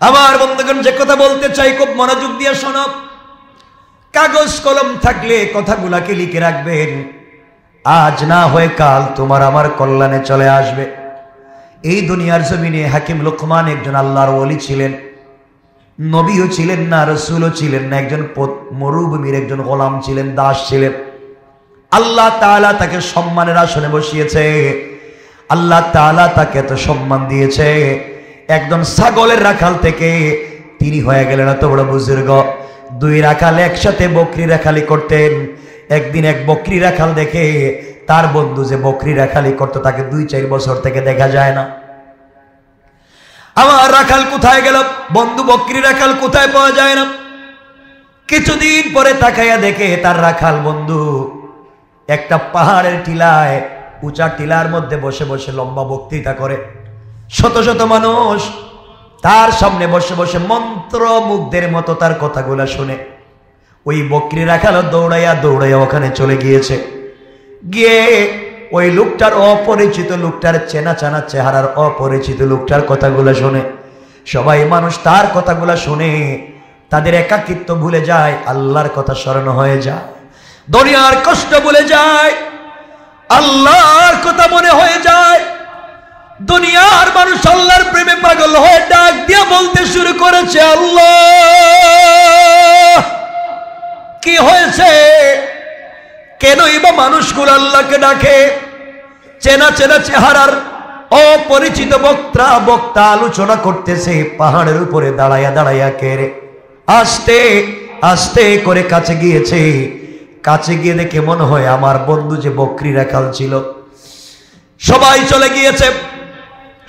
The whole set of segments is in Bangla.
আমার বন্ধুগণ, যে কথা বলতে চাই খুব মনোযোগ দিয়ে শোনো। কাগজ কলম থাকলে কথাগুলাকে লিখে রাখবেন, আজ না হয়ে কাল তোমার আমার কল্যাণে চলে আসবে। এই দুনিয়ার জমিনে হাকিম লোকমান একজন আল্লাহর ওলি ছিলেন, নবীও ছিলেন না, রসুলও ছিলেন না, একজন মরুভূমির একজন গোলাম ছিলেন, দাস ছিলেন। আল্লাহ তাআলা তাকে সম্মানের আসনে বসিয়েছে, আল্লাহ তাআলা তাকে এত সম্মান দিয়েছে, একদম ছাগলের রাখাল থেকে তিনি হয়ে গেলেন এত বড় বুজুর্গ। দুই রাখাল একসাথে বকরি রাখালি করতেন। একদিন এক বকরি রাখাল দেখে তার বন্ধু যে বকরি রাখালি করতো তাকে 2-4 বছর থেকে দেখা যায় না। আমার রাখাল কোথায় গেল, বন্ধু বকরি রাখাল কোথায় পাওয়া যায় না। কিছুদিন পরে তাকাইয়া দেখে তার রাখাল বন্ধু একটা পাহাড়ের টিলায়, উঁচা টিলার মধ্যে বসে বসে লম্বা বক্তৃতা করে। শত শত মানুষ তার সামনে বসে বসে মন্ত্র মুগ্ধের মতো তার কথাগুলা শুনে। ওই বকরি রাখাল দৌড়াইয়া দৌড়াইয়া ওখানে চলে গিয়েছে। গিয়ে ওই লোকটার অপরিচিত, লোকটার চেনা চেনা চেহারার অপরিচিত লোকটার কথাগুলা শুনে। সবাই মানুষ তার কথাগুলা শুনে তাদের একাকিত্ব ভুলে যায়, আল্লাহর কথা স্মরণ হয়ে যায়, দুনিয়ার কষ্ট ভুলে যায়, আল্লাহর কথা মনে হয়ে যায়। দুনিয়ার মানুষ আল্লাহর প্রেমে পাগল হয়ে ডাক দিয়ে বলতে শুরু করেছে, আল্লাহ কি হয়েছে, কেনই বা মানুষগুলো আল্লাহকে ডাকে? চেনা চেনা চেহারার অপরিচিত বক্তা আলোচনা করতেছে পাহাড়ের উপরে দাঁড়াইয়া দাঁড়াইয়া। কেড়ে আস্তে আস্তে করে কাছে গিয়েছে। কাছে গিয়ে দেখে মনে হয় আমার বন্ধু যে বকরি রাখাল ছিল। সবাই চলে গিয়েছে,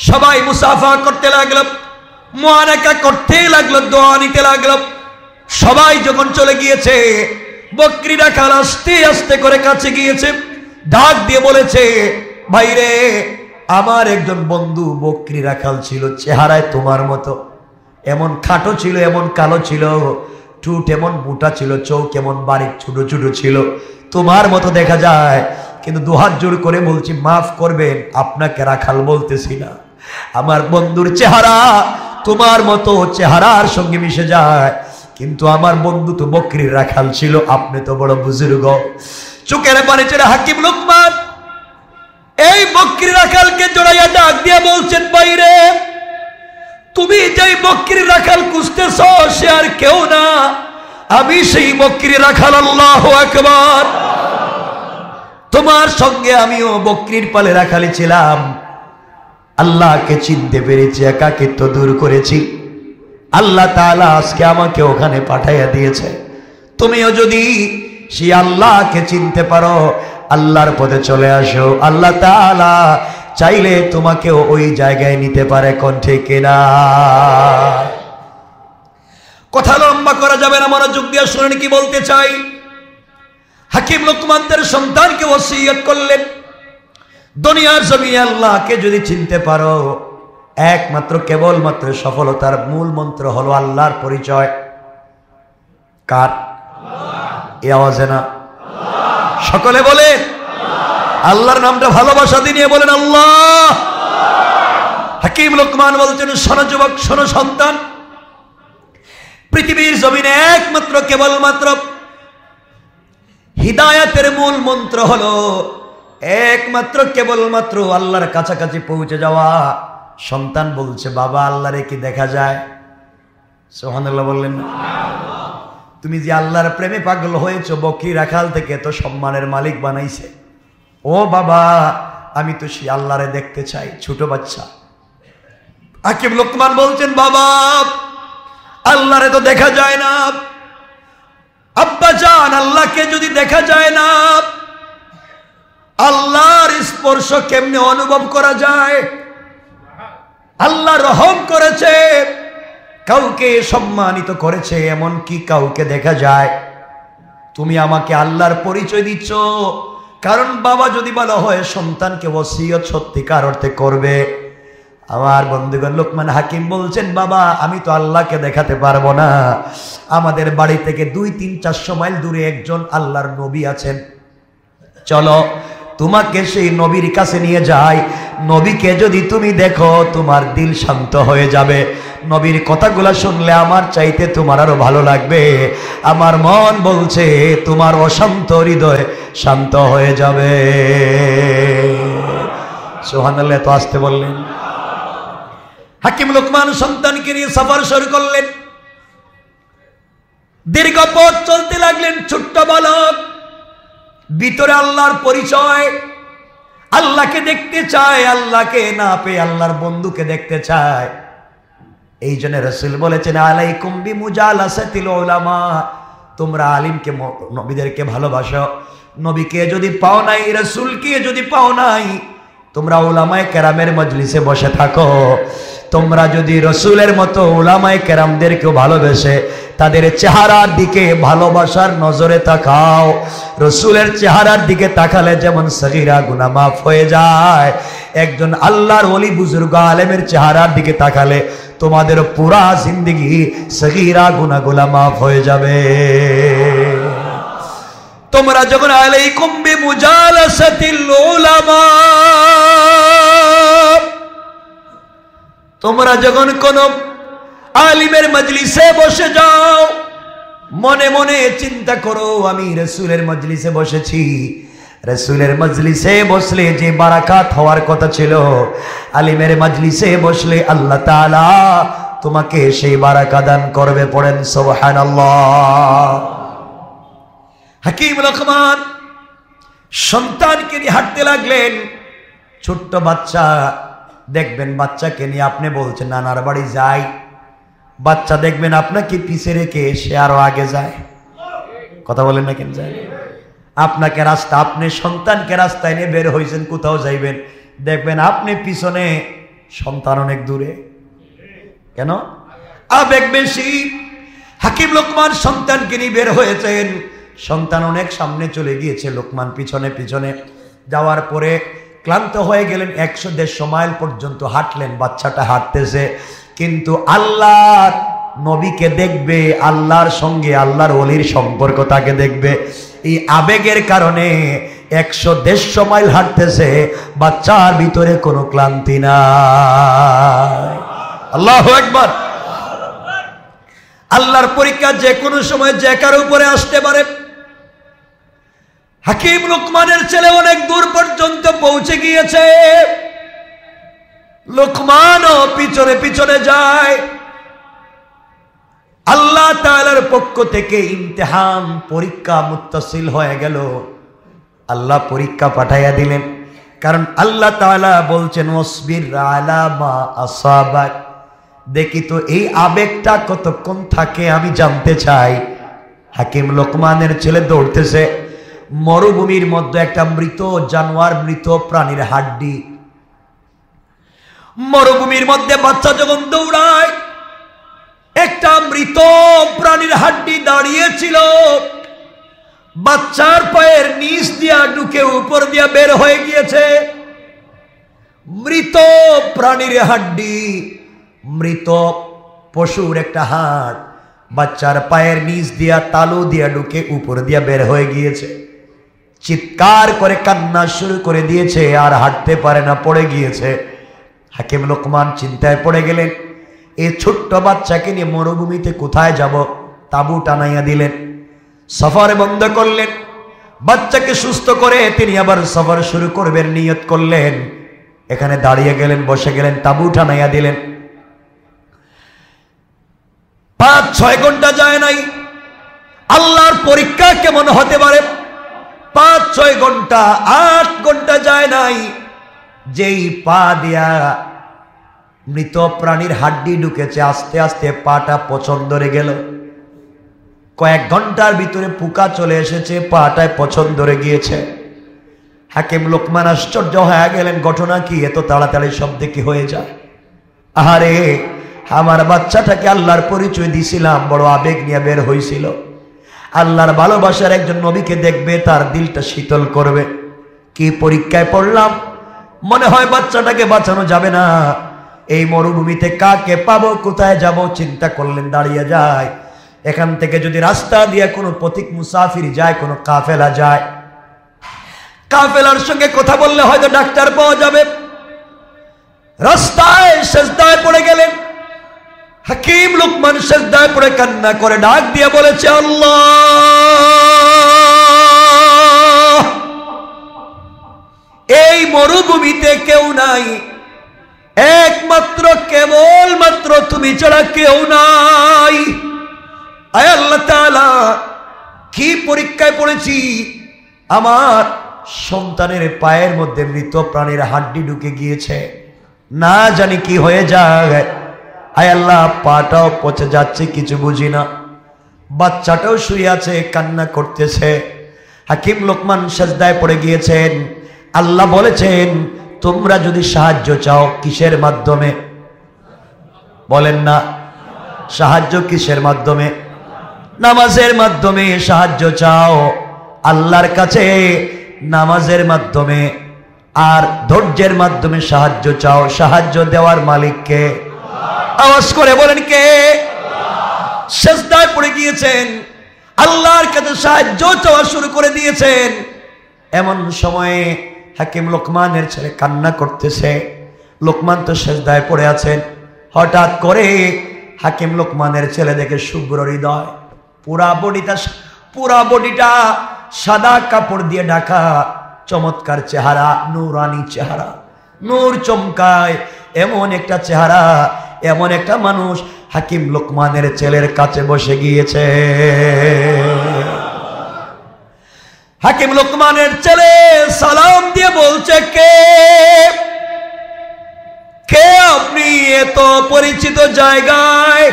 সবাই মুসাফা করতে লাগলো, মুআনাকা করতে লাগলো, দোয়া নিতে লাগলো। সবাই যখন চলে গিয়েছে, বকরি রাখাল আস্তে আস্তে করে কাছে গিয়েছে, ডাক দিয়ে বলেছে, ভাইরে, আমার একজন বন্ধু বকরি রাখাল ছিল, চেহারায় তোমার মতো, এমন খাটো ছিল, এমন কালো ছিল, ঠোঁট এমন মোটা ছিল, চোখ এমন বারিক ছোট ছোট ছিল, তোমার মতো দেখা যায়। কিন্তু দুহাত জোর করে বলছি, মাফ করবেন, আপনাকে রাখাল বলতেছি না, আমার বন্ধুর চেহারা তোমার মতো চেহারার সঙ্গে মিশে যায়, কিন্তু আমার বন্ধু তো বকরির রাখাল ছিল, আপনি তো বড় বুজুর্গ। চোখের পানি ছেড়ে হাকিম লোকমান এই বকরি রাখালকে জড়াইয়া ডাক দিয়ে বলছেন, বাইরে, তুমি যেই বকরি রাখাল খুঁজতেছ সে আর কেউ না, আমি সেই বকরি রাখাল। আল্লাহু আকবার। তোমার সঙ্গে আমিও বকরির পালে রাখালি ছিলাম, আল্লাহকে চিনতে পেরেছি, একাকিত্ব দূর করেছি, আল্লাহ তাআলা আজকে আমাকে ওখানে পাঠাইয়া দিয়েছে। তুমিও যদি সেই আল্লাহকে চিনতে পারো, আল্লাহর পথে চলে আসো, আল্লাহ তাআলা চাইলে তোমাকেও ওই জায়গায় নিতে পারে। কোন ঠিক কিনা? কথা লম্বা করা যাবে না, মনোযোগ দিয়ে শুনেন কি বলতে চাই। হাকিম লোকমান তার সন্তানকে ওসিয়ত করলেন, দুনিয়ার জমিনে আল্লাহকে যদি চিনতে পারো, একমাত্র কেবলমাত্র সফলতার মূল মন্ত্র হলো আল্লাহর পরিচয়। কার? এই আওয়াজে না, সকলে বলে আল্লাহর নামটা ভালোবাসা দিয়ে বলেন আল্লাহ। হাকিম লোকমান বলছেন, শোনো যুবক, শোনো সন্তান, পৃথিবীর জমিনে একমাত্র কেবলমাত্র হিদায়াতের মূল মন্ত্র হলো একমাত্র কেবলমাত্র আল্লাহর কাছাকাছি পৌঁছে যাওয়া। সন্তান বলছে, বাবা, আল্লাহরে কি দেখা যায়? সুবহানাল্লাহ বললেন না? তুমি যে আল্লাহর প্রেমে পাগল হয়েছো, বকরি রাখাল থেকে তো সম্মানের মালিক বানাইছে, ও বাবা, আমি তো সেই আল্লাহরে দেখতে চাই। ছোট বাচ্চা হাকিম লোকমান বলছেন, বাবা, আল্লাহরে তো দেখা যায় না। আব্বা জান, আল্লাহকে যদি দেখা যায় না, আল্লাহর স্পর্শ কেমনে অনুভব করা যায়? আল্লাহ রহম করেছে, কাউকে সম্মানিত করেছে, এমন কি কাউকে দেখা যায়? তুমি আমাকে আল্লাহর পরিচয় দিচ্ছ, কারণ বাবা যদি বলা হয় সন্তানকে ওসিয়ত সত্যিকার অর্থে করবে। আমার বন্ধুগণ, লোকমান হাকিম বলছেন, বাবা, আমি তো আল্লাহকে দেখাতে পারবো না, আমাদের বাড়ি থেকে 200-400 মাইল দূরে একজন আল্লাহর নবী আছেন, চলো তোমাকে সেই নবীর কাছে নিয়ে যাই। নবীকে যদি তুমি দেখো, তোমার দিল শান্ত হয়ে যাবে, নবীর কথাগুলো শুনলে আমার চাইতে তোমার আরো ভালো লাগবে। আমার মন বলছে তোমার অশান্ত হৃদয় শান্ত হয়ে যাবে। সুবহানাল্লাহ। তো আসতে বললেন। হাকিম লোকমান সন্তানকে নিয়ে সফর শুরু করলেন। দীর্ঘ পথ চলতে লাগলেন। ছোট্ট বালক, ভিতরে আল্লাহর পরিচয়, আল্লাহকে দেখতে চায়, আল্লাহকে না পেয়ে আল্লাহর বন্ধুকে দেখতে চায়। এই জন্য রাসূল বলেছেন, আলাইকুম বিমুজালাসাতিল উলামা, তোমরা আলিমকে নবীদেরকে ভালোবাসো। নবীকে যদি পাও নাই, রাসূলকে যদি পাও নাই, তোমরা উলামায়ে কেরামের মজলিসে বসে থাকো। তোমরা যদি রসুলের মতো উলামায়ে কেরামদেরকেও ভালোবেসে তাদের চেহারার দিকে ভালোবাসার নজরে তাকাও। রসুলের চেহারার দিকে তাকালে যেমন সগীরা গুনাহ মাফ হয়ে যায়, একজন আল্লাহর ওলি বুজুর্গ আলেমের চেহারার দিকে তাকালে তোমাদের পুরা জিন্দেগি সগীরা গুনাহগুলো মাফ হয়ে যাবে। তোমরা যখন আলাইকুম বিমুজালাসাতিল উলামা, তোমরা যখন কোন আলিমের মজলিসে বসে যাও, মনে মনে চিন্তা করো আমি রাসূলের মজলিসে বসেছি। রাসূলের মজলিসে বসলে যে বারাকাত হওয়ার কথা ছিল, আলিমের মজলিসে বসলে আল্লাহ তাআলা তোমাকে সেই বারাকা দান করবে। পড়েন সুবহানাল্লাহ। হাকিম লোকমান সন্তানকে নিয়ে হাঁটতে লাগলেন। ছোট্ট বাচ্চা, দেখবেন বাচ্চাকে নিয়ে আপনি বলছেন নানার বাড়ি যাই, বাচ্চা দেখবেন আপনাকে পিছে রেখে সে আরো আগে যায়। কথা বলেন না কেন যায়? আপনাকে রাস্তা, আপনি সন্তানকে রাস্তায় নিয়ে বের হয়েছেন কোথাও যাইবেন, দেখবেন আপনি পিছনে, সন্তান অনেক দূরে। কেন? আবেগ বেশি। হাকিম লোকমান সন্তানকে নিয়ে বের হয়েছেন, সন্তান অনেক সামনে চলে গিয়েছে, লোকমান পিছনে পিছনে যাওয়ার পরে ক্লান্ত হয়ে গেলেন। 100-150 মাইল পর্যন্ত হাঁটলেন। বাচ্চাটা হাঁটতেছে, কিন্তু আল্লাহর নবীকে দেখবে, আল্লাহর সঙ্গে আল্লাহর ওলির সম্পর্ক তাকে দেখবে। এই আবেগের কারণে 100-150 মাইল হাঁটতেছে, বাচ্চার ভিতরে কোনো ক্লান্তি নাই। আল্লাহু আকবার। আল্লাহর পরীক্ষা যে কোনো সময় যে কারো উপরে আসতে পারে। হাকিম লোকমানের ছেলে অনেক দূর পর্যন্ত পৌঁছে গিয়েছে, লোকমানও পিছনে পিছনে যায়। আল্লাহ তাআলার পক্ষ থেকে ইমতিহান, পরীক্ষা মুত্তাসিল হয়ে গেল। আল্লাহ পরীক্ষা পাঠাইয়া দিলেন, কারণ আল্লাহ তাআলা বলছেন ওয়াসবির আলা মা আসাবাক। দেখি তো এই আবেগটা কতক্ষণ থাকে আমি জানতে চাই। হাকিম লোকমানের ছেলে দৌড়তেছে। মরুভূমির মধ্যে একটা মৃত জানোয়ার, মৃত প্রাণীর হাড্ডি। মরুভূমির মধ্যে বাচ্চা যখন দৌড়ায়, একটা মৃত প্রাণীর হাড্ডি দাঁড়িয়েছিল, বাচ্চার পায়ের নিচ দিয়া ঢুকে উপর দিয়া বের হয়ে গিয়েছে। মৃত প্রাণীর হাড্ডি, মৃত পশুর একটা হাড় বাচ্চার পায়ের নিচ দিয়া তালু দিয়া ঢুকে উপর দিয়া বের হয়ে গিয়েছে। চিৎকার করে কান্না শুরু করে দিয়েছে, আর হাঁটতে পারে না, পড়ে গিয়েছে। হাকিম লোকমান চিন্তায় পড়ে গেলেন, এই ছোট্ট বাচ্চাকে নিয়ে মরুভূমিতে কোথায় যাব? তাবু টানাইয়া দিলেন, সফর বন্ধ করলেন। বাচ্চাকে সুস্থ করে তিনি আবার সফর শুরু করবেন নিয়ত করলেন। এখানে দাঁড়িয়ে গেলেন, বসে গেলেন, তাবু টানাইয়া দিলেন। 5-6 ঘন্টা যায় নাই। আল্লাহর পরীক্ষা কেমন হতে পারে? 5-6 ঘন্টা, 8 ঘন্টা যায় নাই, যেই পা দিয়া মৃত প্রাণীর হাড্ডি ঢুকেছে, আস্তে আস্তে পাটা পছন্দ ধরে গেল। কয়েক ঘন্টার ভিতরে পোকা চলে এসেছে, পাটায় পছন্দ ধরে গিয়েছে। হাকিম লোকমান আশ্চর্য হয়ে গেলেন, ঘটনা কি? এত তাড়াতাড়ি শব্দে কি হয়ে যায়? আহারে, আমার বাচ্চাটাকে আল্লাহর পরিচয় দিছিলাম, বড় আবেগ নিয়ে বের হয়েছিল। আল্লাহর ভালোবাসার একজন নবীকে দেখবে, তার দিলটা শীতল করবে। কি পরীক্ষায় পড়লাম, মনে হয় বাচ্চাটাকে বাঁচানো যাবে না। এই মরুভূমিতে কাকে পাবো, কোথায় যাব? চিন্তা করলেন, দাঁড়িয়ে যায়। এখান থেকে যদি রাস্তা দিয়ে কোনো পথিক মুসাফির যায়, কোনো কাফেলা যায়, কাফেলার সঙ্গে কথা বললে হয়তো ডাক্তার পাওয়া যাবে। রাস্তায় সেজদায় পড়ে গেলেন, হাকিম লোকমান সিজদায় পড়ে কান্না করে ডাক দিয়ে বলেছে, আল্লাহ, এই মরুভূমিতে কেউ নাই, একমাত্র কেবলমাত্র তুমি ছাড়া কেউ নাই। আয় আল্লাহ তাআলা, কি পরীক্ষায় পড়েছি, আমার সন্তানের পায়ের মধ্যে মৃত প্রাণীর হাড্ডি ঢুকে গিয়েছে, না জানি কি হয়ে যায়। আয় আল্লাহ, পাটাও পচে যাচ্ছে, কিছু বুঝি না। বাচ্চাটাও শুয়ে আছে, কান্না করতেছে। হাকিম লোকমান সিজদায় পড়ে গিয়েছেন। আল্লাহ বলেছেন, তোমরা যদি সাহায্য চাও, কিসের মাধ্যমে বলেন না? সাহায্য কিসের মাধ্যমে? নামাজের মাধ্যমে সাহায্য চাও আল্লাহর কাছে, নামাজের মাধ্যমে আর ধৈর্যের মাধ্যমে সাহায্য চাও। সাহায্য দেওয়ার মালিককে আওয়াজ করে বলেন কে? সিজদায় পড়ে গিয়েছেন, আল্লাহর কাছে সাহায্য চাওয়া শুরু করে দিয়েছেন। এমন সময়ে হাকিম লোকমানের ছেলে কান্না করতেছে। লোকমান তো সিজদায় পড়ে আছেন। হঠাৎ করে হাকিম লোকমানের ছেলে দেখে শুভ্র হৃদয়, পুরা বডিটা সাদা কাপড় দিয়ে ঢাকা, চমৎকার চেহারা, নূরানি চেহারা, নূর চমকায়, এমন একটা চেহারা, এমন একটা মানুষ হাকিম লোকমানের ছেলের কাছে বসে গিয়েছে। হাকিম লোকমানের ছেলে সালাম দিয়ে বলছে, কে কে আপনি এত পরিচিত জায়গায়?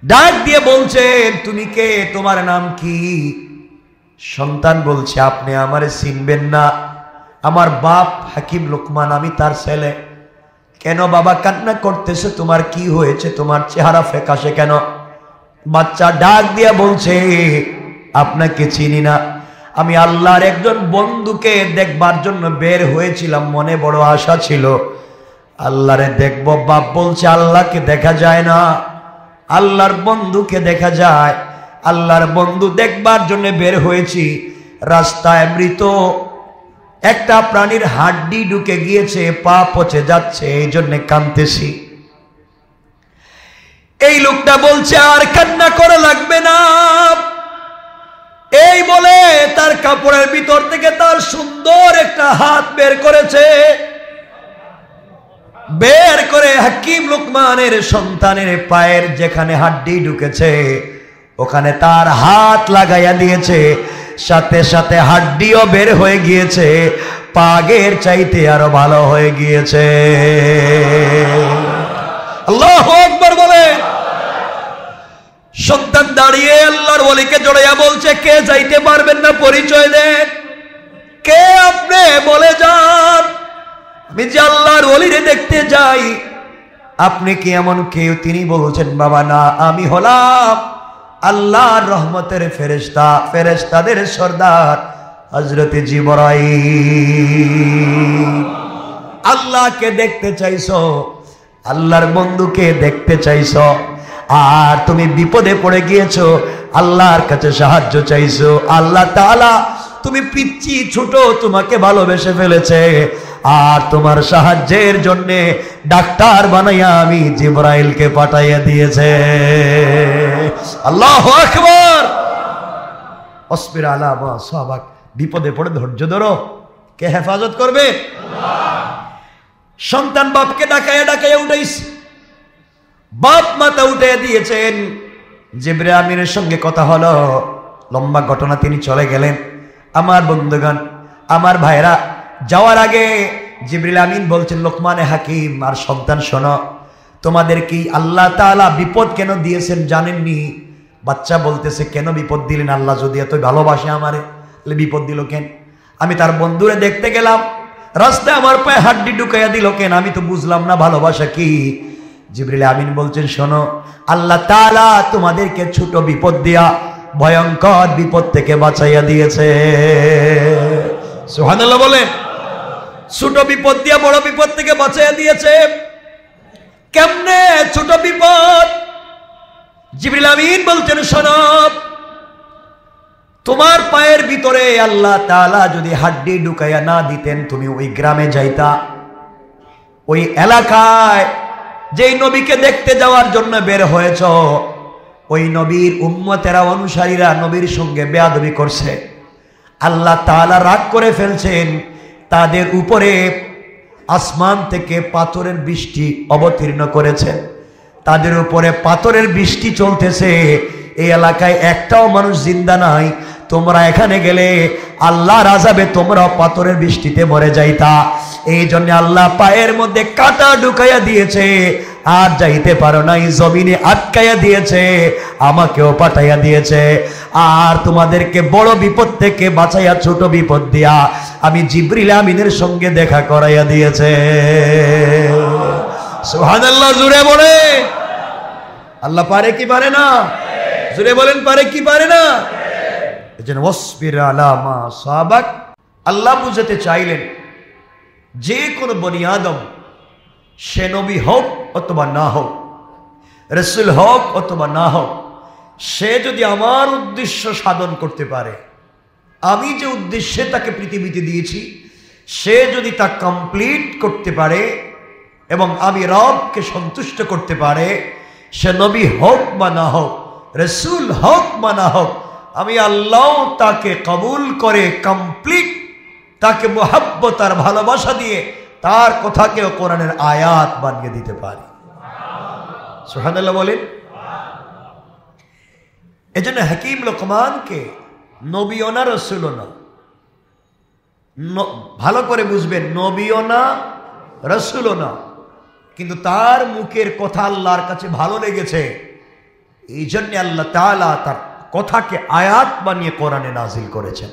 ডাক দিয়ে বলছেন, তুমি কে, তোমার নাম কি? সন্তান বলছে, আপনি আমারে চিনবেন না, আমার বাপ হাকিম লোকমান, আমি তার ছেলে। কেন বাবা কান্না করতেছে, তোমার কি হয়েছে, তোমার চেহারা ফ্যাকাশে কেন? বাচ্চা ডাক দিয়া বলছে, আপনাকে চিনি না, আমি আল্লাহর একজন বন্ধুকে দেখবার জন্য বের হয়েছিলাম, মনে বড় আশা ছিল আল্লাহরে দেখব। বাপ বলছে, আল্লাহকে দেখা যায় না, আল্লাহর বন্ধুকে দেখা যায়। আল্লাহর বন্ধু দেখবার জন্য বের হয়েছি, রাস্তায় মৃত একটা প্রাণীর হাড্ডি ঢুকে গিয়েছে, পা পচে যাচ্ছে, এই জন্য কাঁদতেছি। এই লোকটা বলছে, আর কান্না করা লাগবে না। এই বলে তার কাপড়ের ভিতর থেকে তার সুন্দর একটা হাত বের করেছে। বের করে হাকিম লোকমানের সন্তানের পায়ের যেখানে হাড্ডি ঢুকেছে ওখানে তার হাত লাগাইয়া দিয়েছে। সাথে সাথে হাড্ডিও বের হয়ে গিয়েছে, পাগের চাইতে আরো ভালো হয়ে গিয়েছে। আল্লাহু আকবার বলে। সন্তান দাঁড়িয়ে আল্লাহর ওলিকে জড়াইয়া বলছে, কে যাইতে পারবেন না, পরিচয় দেন, কে আপনি, বলে যান, আমি যে আল্লাহর ওলিরে দেখতে যাই, আপনি কি এমন কেউ? তিনি বলছেন, বাবা না, আমি হলাম আল্লাহর রহমতের ফেরেশতা, ফেরেশতাদের সর্দার হযরত জিবরাইল। আল্লাহকে দেখতে চাইছো, আল্লাহর বন্ধুকে দেখতে চাইছো, আর তুমি বিপদে পড়ে গিয়েছো, আল্লাহর কাছে সাহায্য চাইছো। আল্লাহ তাআলা তুমি পিচ্চি ছোট, তোমাকে ভালোবেসে ফেলেছে, আর তোমার সাহায্যের জন্য ডাক্তার বানাইয়া আমি জিবরাইলকে পাঠাইয়া দিয়েছে। আল্লাহু আকবার। অসবির আলা মা সাবাক। বিপদে পড়ে ধৈর্য ধরো, কে হেফাজত করবে? সন্তান বাপকে ডাকাইয়া ডাকাইয়া উঠাইছে, বাপ মাথা উঠে দিয়েছেন। জিবরাইল আমিনের সঙ্গে কথা হলো, লম্বা ঘটনা, তিনি চলে গেলেন। আমার বন্ধুগণ, আমার ভাইরা, যাওয়ার আগে জিবরাইল আমিন বলছেন, লোকমানে হাকিম আর সন্তান, শোনো, তোমাদের কি আল্লাহ তাআলা বিপদ কেন দিয়েছেন জানেননি? বাচ্চা বলতেছে, কেন বিপদ দিলেন? আল্লাহ যদি এত ভালোবাসে আমারে, তাহলে বিপদ দিল কেন? আমি তার বন্ধুরে দেখতে গেলাম, রাস্তায় আমার পায়ে হাড্ডি ঢুকাইয়া দিল কেন? আমি তো বুঝলাম না ভালোবাসা কি। জিবরাইল আমিন বলছেন, শোনো, আল্লাহ তাআলা তোমাদেরকে ছোট বিপদ দিয়া ভয়ঙ্কর বিপদ থেকে বাঁচাইয়া দিয়েছে। সুবহানাল্লাহ বলেন। ছোট বিপদ দিয়া বড় বিপদ থেকে বাঁচাইয়া দিয়েছে। কেমনে ছোট বিপদ? জিবরাইল আমিন বলছেন, শোনো, তোমার পায়ের ভিতরে আল্লাহ তাআলা যদি হাড্ডি ঢুকাইয়া না দিতেন, তুমি ওই গ্রামে যাইতা, ওই এলাকায় যেই নবীকে দেখতে যাওয়ার জন্য বের হয়েছ, ওই নবীর উম্মতেরা অনুসারীরা নবীর সঙ্গে বেয়াদবি করছে। আল্লাহ তাআলা রাগ করে ফেলছেন, তাদের উপরে আসমান থেকে পাথরের বৃষ্টি অবতীর্ণ করেছেন। তাদের উপরে পাথরের বৃষ্টি চলতেছে। এই এলাকায় একটাও মানুষ জিন্দা নাই। তোমরা এখানে গেলে আল্লাহর আযাবে তোমরা পাথরের বৃষ্টিতে মরে যাইতা। এই জন্য আল্লাহ পায়ের মধ্যে কাঁটা ঢুকাইয়া দিয়েছে, আর যাইতে পারো নাই, জমিনে আটকাইয়া দিয়েছে, আমাকেও পাঠাইয়া দিয়েছে। আর তোমাদেরকে বড় বিপদ থেকে বাঁচাইয়া ছোট বিপদ দিয়া আমি জিবরিল আমিনের সঙ্গে দেখা করাইয়া দিয়েছে। সুবহানাল্লাহ, জোরে বলে। আল্লাহ পারে কি পারে না? জোরে বলেন, পারে কি পারে না? এজন্য ওয়াসবির আলা মা সাবাক। আল্লাহ বুঝাতে চাইলেন যে কোন বনি আদম, সে নবী হোক অথবা না হোক, রাসূল হোক অথবা না হোক, সে যদি আমার উদ্দেশ্য সাধন করতে পারে, আমি যে উদ্দেশ্যে তাকে পৃথিবীতে দিয়েছি, সে যদি তা কমপ্লিট করতে পারে এবং আমি রবকে সন্তুষ্ট করতে পারে, সে নবী হোক বা না হোক, রাসূল হোক বা না হোক, আমি আল্লাহ তাকে কবুল করে কমপ্লিট, তাকে মুহাব্বত আর ভালোবাসা দিয়ে তার কথাকেও কোরআনের আয়াত বানিয়ে দিতে পারি। সুবহানাল্লাহ বলেন। এজন্য হাকিম লোকমানকে নবীও না রাসূলও না, ভালো করে বুঝবেন, নবীও না রাসূলও না, কিন্তু তার মুখের কথা আল্লাহর কাছে ভালো লেগেছে। এই জন্য আল্লাহ তাআলা তার কথাকে আয়াত বানিয়ে কোরআনে নাজিল করেছেন।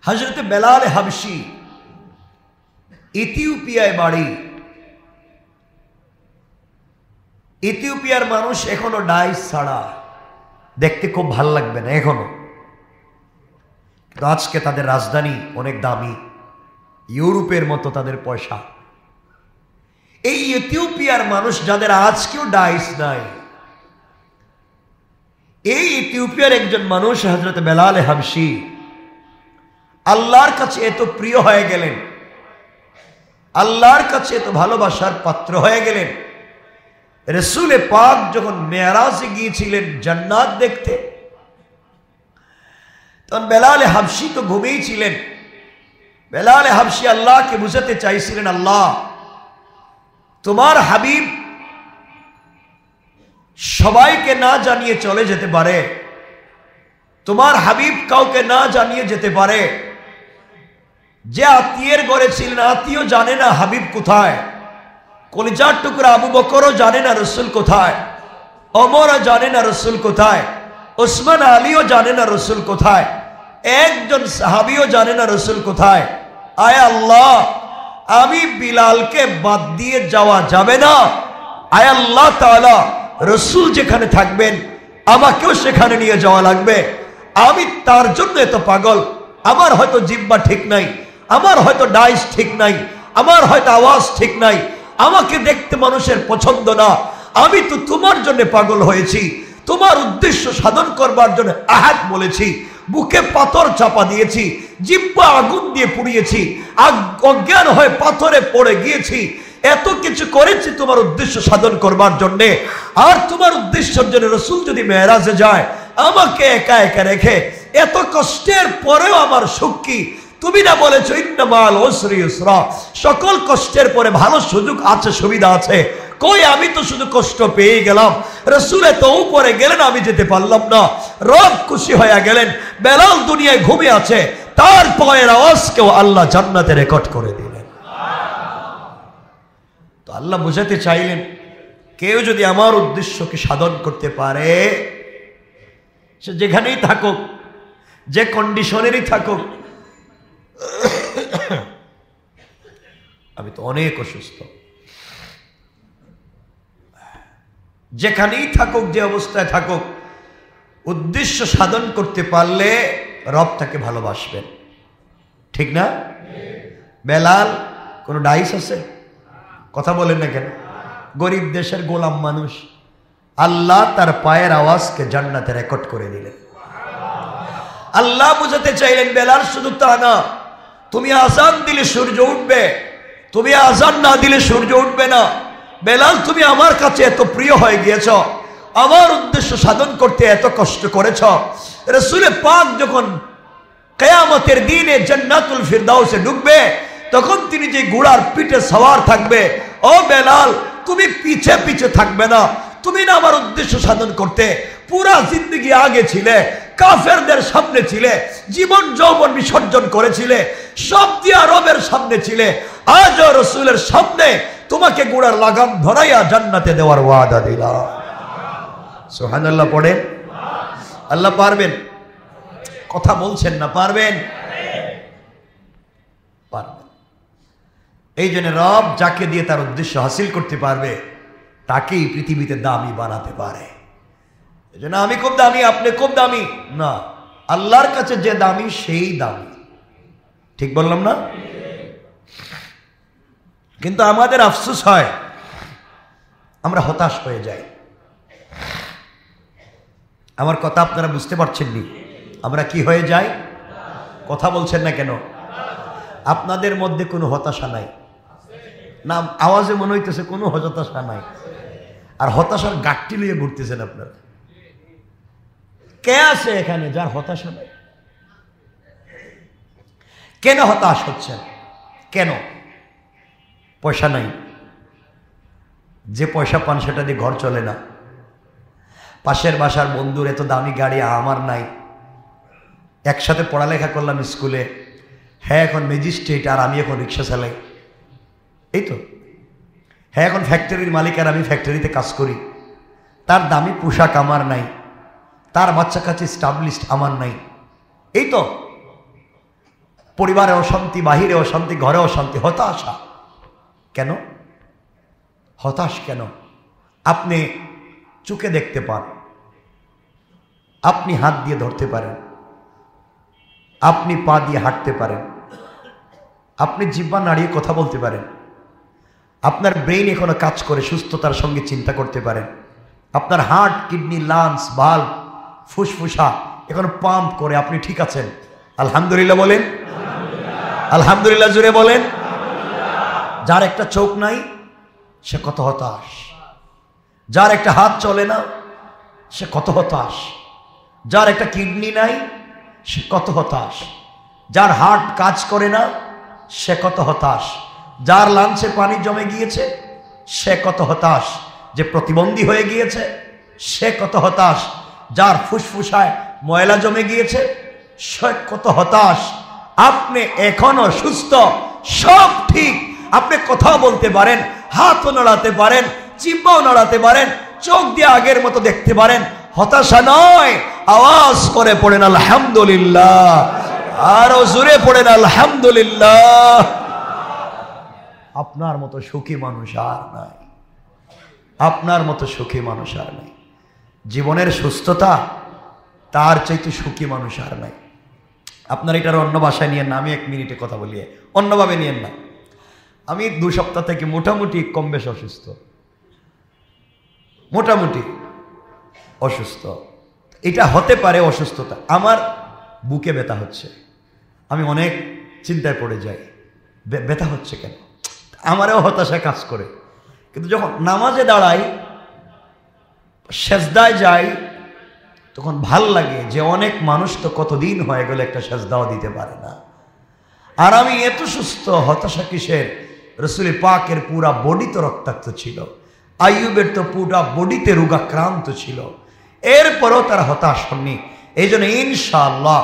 হযরত বেলাল হাবশী, ইথিওপিয়ায় বাড়ি। ইথিওপিয়ার মানুষ এখনো ডাইস ছাড়া, দেখতে খুব ভাল লাগবে না এখনো, আজকে তাদের রাজধানী অনেক দামি, ইউরোপের মতো তাদের পয়সা। এই ইথিওপিয়ার মানুষ যাদের আজকেও ডাইস নাই, এই ইথিওপিয়ার একজন মানুষ হযরত বেলাল হাবশী আল্লাহর কাছে এত প্রিয় হয়ে গেলেন, আল্লাহর কাছে এত ভালোবাসার পাত্র হয়ে গেলেন। রাসূল পাক যখন মেরাজে গিয়েছিলেন জান্নাত দেখতে, তখন বেলাল হাবশী তো ঘুমিয়েই ছিলেন। বেলাল হাবশী আল্লাহকে বুঝাতে চাইছিলেন, আল্লাহ তোমার হাবিব সবাইকে না জানিয়ে চলে যেতে পারে, তোমার হাবিব কাউকে না জানিয়ে যেতে পারে। যে আত্মীয়ের ঘরে ছিলেন, আত্মীয় জানে না হাবিব কোথায়, কলিজার টুকরা আবু বকরও জানে না রাসূল কোথায়, ওমরও জানে না রাসূল কোথায়, ওসমান আলীও জানে না রাসূল কোথায়, একজন সাহাবীও জানে না রাসূল কোথায়। আয় আল্লাহ, আমি বিলালকে বাদ দিয়ে যাওয়া যাবে না। আয় আল্লাহ তাআলা, রাসূল যেখানে থাকবেন আমাকেও সেখানে নিয়ে যাওয়া লাগবে। আমি তার জন্য এত পাগল। আমার হয়তো জিহ্বা ঠিক নাই, আমার হয়তো ডাইস ঠিক নাই, আমার হয়তো আওয়াজ ঠিক নাই, আমাকে দেখতে মানুষের পছন্দ না। আমি তো তোমার জন্য পাগল হয়েছি, তোমার উদ্দেশ্য সাধন করবার জন্য আহাত বলেছি, বুকে পাথর চাপা দিয়েছি, জিহ্বা আগুন দিয়ে পুড়িয়েছি, অজ্ঞান হয়ে পাথরে পড়ে গিয়েছি, এত কিছু করেছি তোমার উদ্দেশ্য সাধন করবার জন্য। আর তোমার উদ্দেশ্যের জন্য রাসূল যদি মেরাজে যায়, আমাকে একা একা রেখে এত কষ্টের পরেও আমার সুখ কি? তুমি না বলেছো ইন্না মাল উসরি ইউসরা, সকল কষ্টের পরে ভালো সুযোগ আছে, সুবিধা আছে। কই, আমি তো শুধু কষ্ট পেয়ে গেলাম। রাসূল তো উপরে গেলেন, আমি যেতে পারলাম না। রব খুশি হয়ে গেলেন, বেলাল দুনিয়ায় ঘুমিয়ে আছে, তার পায়ের আওয়াজকেও আল্লাহ জান্নাতে রেকর্ড করে দিলেন। তো আল্লাহ বুঝাতে চাইলেন, কেউ যদি আমার উদ্দেশ্যকে সাধন করতে পারে, সে যেখানেই থাকুক, যে কন্ডিশনেরই থাকুক, আমি তো অনেক অসুস্থ, যেখানেই থাকুক, যে অবস্থায় থাকুক, উদ্দেশ্য সাধন করতে পারলে রব তাকে ভালোবাসবেন। ঠিক না? বেলাল কোনো ডাইস আছে? কথা বলেন না কেন? গরিব দেশের গোলাম মানুষ, আল্লাহ তার পায়ের আওয়াজকে জান্নাতে রেকর্ড করে দিলেন। আল্লাহ বুঝাতে চাইলেন, বেলাল শুধু তা না, তুমি আযান দিলে সূর্য উঠবে, তুমি আযান না দিলে সূর্য উঠবে না। বেলাল, তুমি আমার কাছে এত প্রিয় হয়ে গিয়েছ, আমার উদ্দেশ্য সাধন করতে এত কষ্ট করেছ। রাসূল পাক যখন কিয়ামতের দিনে জান্নাতুল ফিরদাউসে ঢুকবে, তখন তিনি যে ঘোড়ার পিঠে সওয়ার থাকবে, ও বেলাল, তুমি পিছে পিছে থাকবে না। তুমি না আমার উদ্দেশ্য সাধন করতে পুরা জিন্দেগি আগে ছিলে, কাফেরদের সামনে ছিলে, জীবন যৌবন বিসর্জন করেছিলে, সব দিয়া রবের সামনে ছিলে। আজ রাসূলের সামনে তোমাকে ঘোড়ার লাগাম ধরাইয়া জান্নাতে দেওয়ার ওয়াদা দিলাম। সুবহানাল্লাহ পড়েন। আল্লাহ পারবেন? কথা বলছেন না, পারবেন? পারবেন। এই জন্য রব যাকে দিয়ে তার উদ্দেশ্য হাসিল করতে পারবে, তাকেই পৃথিবীতে দামি বানাতে পারে। এই জন্য আমি খুব দামি, আপনি খুব দামি না, আল্লাহর কাছে যে দামি সেই দামি। ঠিক বললাম না? কিন্তু আমাদের আফসোস হয়, আমরা হতাশ হয়ে যাই। আমার কথা আপনারা বুঝতে পারছেন নি? আমরা কি হয়ে যাই? কথা বলছেন না কেন? আপনাদের মধ্যে কোনো হতাশা নাই না? আওয়াজে মনে হইতেছে কোনো হতাশা নাই। আর হতাশার গাঁটটি নিয়ে ঘুরতেছেন আপনারা। কে আছে এখানে যার হতাশা নাই? কেন হতাশ হচ্ছেন? কেন? পয়সা নাই। যে পয়সা পান সেটা দিয়ে ঘর চলে না। পাশের বাসার বন্ধুর এত দামি গাড়ি, আমার নাই। একসাথে পড়ালেখা করলাম স্কুলে, হ্যাঁ এখন ম্যাজিস্ট্রেট আর আমি এখন রিক্সা চালাই। এই তো। হ্যাঁ এখন ফ্যাক্টরির মালিক আর আমি ফ্যাক্টরিতে কাজ করি। তার দামি পোশাক আমার নাই, তার বাচ্চা কাছে স্টাবলিশড আমার নাই। এই তো। পরিবারে অশান্তি, বাহিরে অশান্তি, ঘরে অশান্তি, হতাশা। কেন হতাশ? কেন? আপনি চোখে দেখতে পান, আপনি হাত দিয়ে ধরতে পারেন, আপনি পা দিয়ে হাঁটতে পারেন, আপনি জিহ্বা নাড়িয়ে কথা বলতে পারেন, আপনার ব্রেইন এখনো কাজ করে সুস্থতার সঙ্গে চিন্তা করতে পারেন, আপনার হার্ট, কিডনি, লাংস, ভালভ, ফুসফুসা এখনো পাম্প করে, আপনি ঠিক আছেন। আলহামদুলিল্লাহ বলেন। আলহামদুলিল্লাহ জুড়ে বলেন। যার একটা চোখ নাই সে কত হতাশ। যার একটা হাত চলে না সে কত হতাশ। যার একটা কিডনি নাই সে কত হতাশ। যার হার্ট কাজ করে না সে কত হতাশ। যার লাঞ্চে পানি জমে গিয়েছে সে কত হতাশ। যে প্রতিবন্ধী হয়ে গিয়েছে সে কত হতাশ। যার ফুসফুসায় ময়লা জমে গিয়েছে সে কত হতাশ। আপনি এখনো সুস্থ, সব ঠিক, আপনি কথাও বলতে পারেন, হাতও নাড়াতে পারেন, জিহ্বাও নাড়াতে পারেন, চোখ দিয়ে আগের মতো দেখতে পারেন। হতাশা নয়, আওয়াজ করে পড়েন আলহামদুলিল্লাহ, আরো জোরে পড়েন আলহামদুলিল্লাহ। আপনার মতো সুখী মানুষ আর নাই, আপনার মতো সুখী মানুষ আর নাই। জীবনের সুস্থতা, তার চাইতে সুখী মানুষ আর নাই। আপনার এটার অন্য ভাষায় নিয়েন না, আমি 1 মিনিটে কথা বলি, অন্যভাবে নিয়েন না। আমি 2 সপ্তাহ থেকে মোটামুটি কম বেশ অসুস্থ, মোটামুটি অসুস্থ। এটা হতে পারে অসুস্থতা। আমার বুকে ব্যথা হচ্ছে, আমি অনেক চিন্তায় পড়ে যাই, ব্যথা হচ্ছে কেন? আমারও হতাশা কাজ করে। কিন্তু যখন নামাজে দাঁড়াই, সেজদায় যাই, তখন ভাল লাগে যে অনেক মানুষ তো কতদিন হয়ে গেল একটা সেজদাও দিতে পারে না, আর আমি এত সুস্থ। হতাশা কিসের? রাসূল পাকের পুরা বডি তো রক্তাক্ত ছিল, আইয়ুবের তো পুরা বডিতে রোগাক্রান্ত ছিল, এরপরও তারা হতাশ হননি। এই জন্য ইনশাআল্লাহ,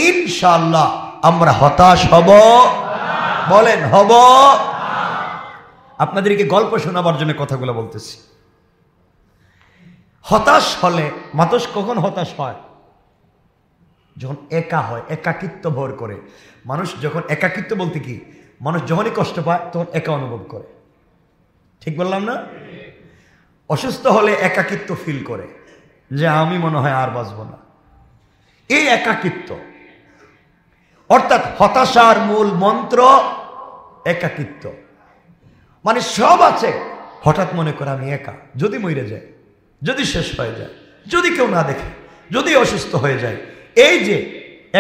ইনশাআল্লাহ আমরা হতাশ হব। বলেন হব। আপনাদেরকে গল্প শোনাবার জন্য কথাগুলো বলতেছি। হতাশ হলে মানুষ কখন হতাশ হয়? যখন একা হয়, একাকিত্ব ভর করে। মানুষ যখন একাকিত্ব বলতে কি, মানুষ যখনই কষ্ট পায় তখন একা অনুভব করে। ঠিক বললাম না? অসুস্থ হলে একাকিত্ব ফিল করে যে আমি মনে হয় আর বাঁচব না। এই একাকিত্ব, অর্থাৎ হতাশার মূল মন্ত্র একাকিত্ব। মানে সব আছে, হঠাৎ মনে করে আমি একা, যদি মরে যায়, যদি শেষ হয়ে যায়, যদি কেউ না দেখে, যদি অসুস্থ হয়ে যায়, এই যে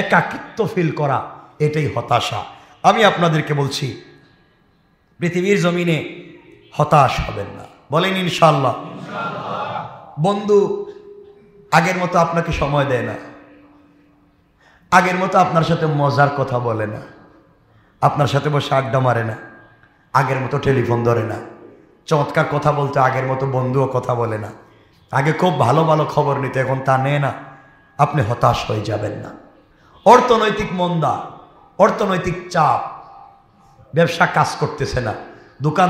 একাকিত্ব ফিল করা, এটাই হতাশা। আমি আপনাদেরকে বলছি, পৃথিবীর জমিনে হতাশ হবেন না, বলেন ইনশাআল্লাহ। বন্ধু আগের মতো আপনাকে সময় দেয় না, আগের মতো আপনার সাথে মজার কথা বলে না, আপনার সাথে বসে আড্ডা মারে না, আগের মতো টেলিফোন ধরে না, চমৎকার কথা বলতে আগের মতো বন্ধুও কথা বলে না। আগে খুব ভালো ভালো খবর নিতে, এখন তা নেয় না। আপনি হতাশ হয়ে যাবেন না। অর্থনৈতিক মন্দা, অর্থনৈতিক চাপ, ব্যবসা কাজ করতেছে না, দোকান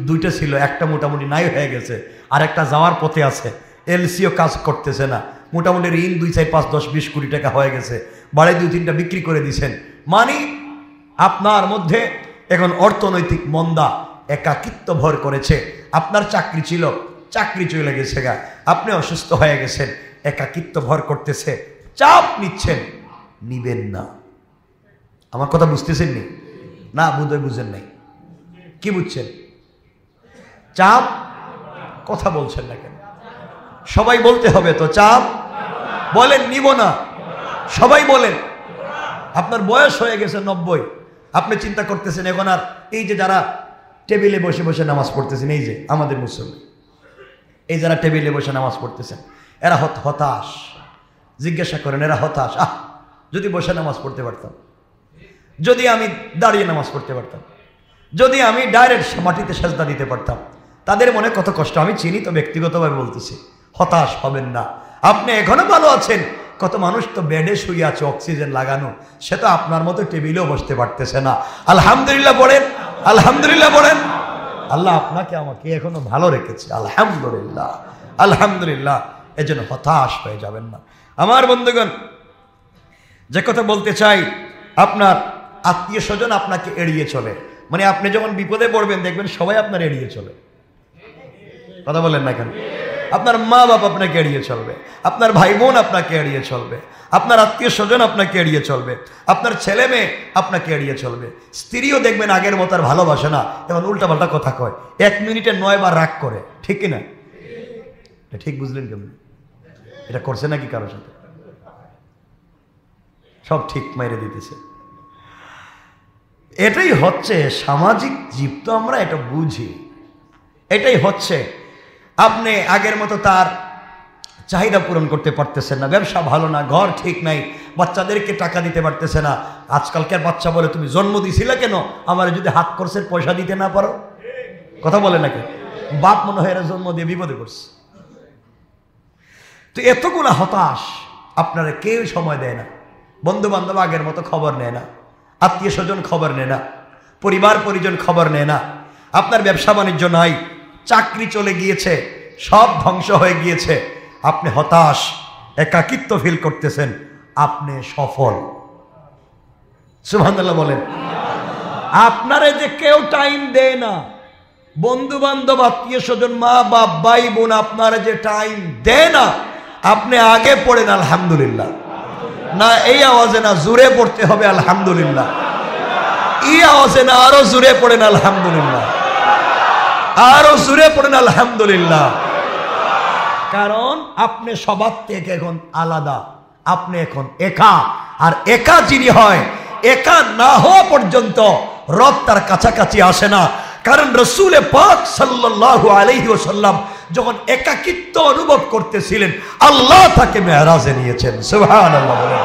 দুইটা ছিল, একটা মোটামুটি নাই হয়ে গেছে, আর একটা যাওয়ার পথে আছে, এলসিও কাজ করতেছে না, মোটামুটি ঋণ 2, 4, 5, 10, 20 কোটি টাকা হয়ে গেছে, বাড়ি 2-3টা বিক্রি করে দিছেন। মানে আপনার মধ্যে এখন অর্থনৈতিক মন্দা, একাকিত্ব ভর করেছে। আপনার চাকরি ছিল, চাকরি চলে গেছে গা, আপনি অসুস্থ হয়ে গেছেন, একাকিত্ব ভর করতেছে, চাপ নিচ্ছেন, নিবেন না। আমার কথা বুঝতেছেন নি? না বোধহয় বুঝেন নাই। কি বুঝছেন? চাপ, কথা বলছেন না কেন? সবাই বলতে হবে তো, চাপ বলেন, নিব না, সবাই বলেন। আপনার বয়স হয়ে গেছে 90, আপনি চিন্তা করতেছেন এখন আর এই যে যারা টেবিলে বসে বসে নামাজ পড়তেছেন, এই যে আমাদের মুসলমান, এই যারা টেবিলে বসে নামাজ পড়তেছেন, এরা হতাশ। জিজ্ঞাসা করেন, এরা হতাশ। যদি বসে নামাজ পড়তে পারতাম, যদি আমি দাঁড়িয়ে নামাজ পড়তে পারতাম, যদি আমি ডাইরেক্ট মাটিতে সেজদা দিতে পারতাম, তাদের মনে কত কষ্ট আমি চিনি তো, ব্যক্তিগতভাবে বলতেছি। হতাশ হবেন না, আপনি এখনো ভালো আছেন। কত মানুষ তো বেডে শুয়ে আছে, অক্সিজেন লাগানো, সে তো আপনার মতো টেবিলেও বসতে পারতেছে না। আলহামদুলিল্লাহ বলেন, আলহামদুলিল্লাহ বলেন। আল্লাহ আপনাকে আমাকে এখনো ভালো রেখেছে, আলহামদুলিল্লাহ, আলহামদুলিল্লাহ। এজন্য হতাশ হয়ে যাবেন না আমার বন্ধুগণ। যে কথা বলতে চাই, আপনার আত্মীয় স্বজন আপনাকে এড়িয়ে চলে, মানে আপনি যখন বিপদে পড়বেন দেখবেন সবাই আপনার এড়িয়ে চলে। কথা বলেন না কেন? আপনার মা বাপ আপনাকে এড়িয়ে চলবে, আপনার ভাই বোন আপনাকে এড়িয়ে চলবে, আপনার আত্মীয় স্বজন আপনাকে এড়িয়ে চলবে, আপনার ছেলে মেয়ে আপনাকে এড়িয়ে চলবে। স্ত্রীও দেখবেন আগের মতো আর ভালোবাসে না, এখন উল্টাপাল্টা কথা কয়, 1 মিনিটে 9 বার রাগ করে। ঠিক কিনা? ঠিক বুঝলেন কেমন? এটা করছে নাকি কারোর সাথে? সব ঠিক মেরে দিতেছে। এটাই হচ্ছে সামাজিক জীব, তো আমরা এটা বুঝি। এটাই হচ্ছে, আপনি আগের মতো তার চাহিদা পূরণ করতে পারতেছেন না, ব্যবসা ভালো না, ঘর ঠিক নাই, বাচ্চাদেরকে টাকা দিতে পারতেছে না। আজকালকার বাচ্চা বলে, তুমি জন্ম দিছিলে কেন, আমার যদি হাত খরচের পয়সা দিতে না পারো? কথা বলে নাকি? বাপ মনে হয় এরা জন্ম দিয়ে বিপদে পড়ছে। তো এতগুলা হতাশ, আপনারা কেউ সময় দেয় না, বন্ধু বান্ধব আগের মতো খবর নেয় না, আত্মীয় স্বজন খবর নেয় না, পরিবার পরিজন খবর নেয় না, আপনার ব্যবসা বাণিজ্য নাই, চাকরি চলে গিয়েছে, সব ধ্বংস হয়ে গিয়েছে, আপনি হতাশ, একাকিত্ব ফিল করতেছেন, আপনি সফল। সুবহানাল্লাহ বলেন। আপনারে যে কেউ টাইম দেয় না, বন্ধু বান্ধব আত্মীয় স্বজন মা বাপ ভাই বোন আপনারা যে টাইম দেয় না, আপনি আগে পড়েন আলহামদুলিল্লাহ। না এই আওয়াজে না, জোরে পড়তে হবে আলহামদুলিল্লাহ। এই আওয়াজে না, আরো জোরে পড়েন আলহামদুলিল্লাহ, আরো জোরে পড়েন আলহামদুলিল্লাহ। কারণ আপনি সবার থেকে এখন আলাদা, আপনি এখন একা। আর একা যিনি হয়, একা না হওয়া পর্যন্ত রব তার কাছাকাছি আসে না। কারণ রাসূল পাক সাল্লাল্লাহু আলাইহি ওয়াসাল্লাম যখন একাকিত্ব অনুভব করতেছিলেন, আল্লাহ তাকে মেরাজে নিয়েছেন। সুবহানাল্লাহ বলেন।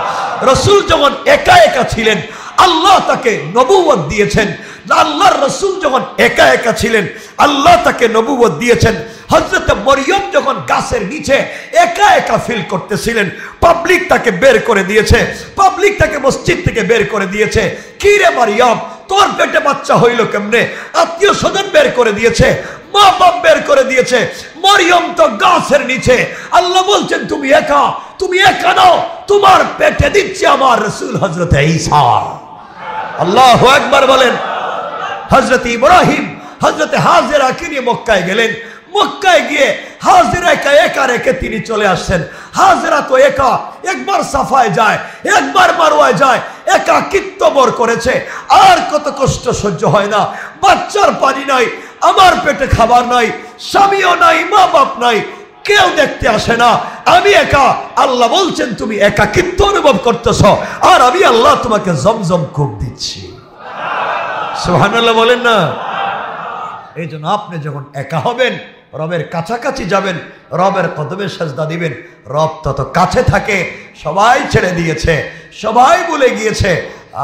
রাসূল যখন একা একা ছিলেন, আল্লাহ তাকে নবুয়ত দিয়েছেন। আল্লাহর রাসূল যখন একা একা ছিলেন, আল্লাহ তাকে নবুয়ত দিয়েছেন। হযরত মরিয়ম যখন গাছের নিচে একা একা ফিল করতেছিলেন, পাবলিক তাকে বের করে দিয়েছে, পাবলিক তাকে মসজিদ থেকে বের করে দিয়েছে। কি রে মরিয়ম, তোর পেটে বাচ্চা হইল কেমনে? আত্মীয় স্বজন বের করে দিয়েছে, মা বাপ বের করে দিয়েছে, মরিয়ম তো গাছের নিচে। আল্লাহ বলছেন তুমি একা, তুমি একা নও, তোমার পেটে দিচ্ছে আমার রাসূল হযরত ঈসা। আল্লাহু আকবার বলেন। হযরত ইব্রাহিম হযরত হাজেরাকে নিয়ে মক্কায় গেলেন, মক্কায় গিয়ে হাজেরাকে একা রেখে তিনি চলে আসছেন। হাজেরা তো একা, একবার সাফায় যায়, একবার মারওয়ায় যায়, একাকিত্ব বর করেছে। আর কত কষ্ট সহ্য হয় না, বাচ্চার পানি নাই, আমার পেটে খাবার নাই, স্বামীও নাই, মা বাপ নাই, কেউ দেখতে আসে না, আমি একা। আল্লাহ বলছেন তুমি একাকিত্ব অনুভব করতেছ, আর আমি আল্লাহ তোমাকে জমজম কূপ দিচ্ছি। সুবহানাল্লাহ বলেন না। এই জন্য আপনি যখন একা হবেন, রবের কাছাকাছি যাবেন, রবের কদমে সেজদা দিবেন, রব তত কাছে থাকে। সবাই ছেড়ে দিয়েছে, সবাই ভুলে গিয়েছে,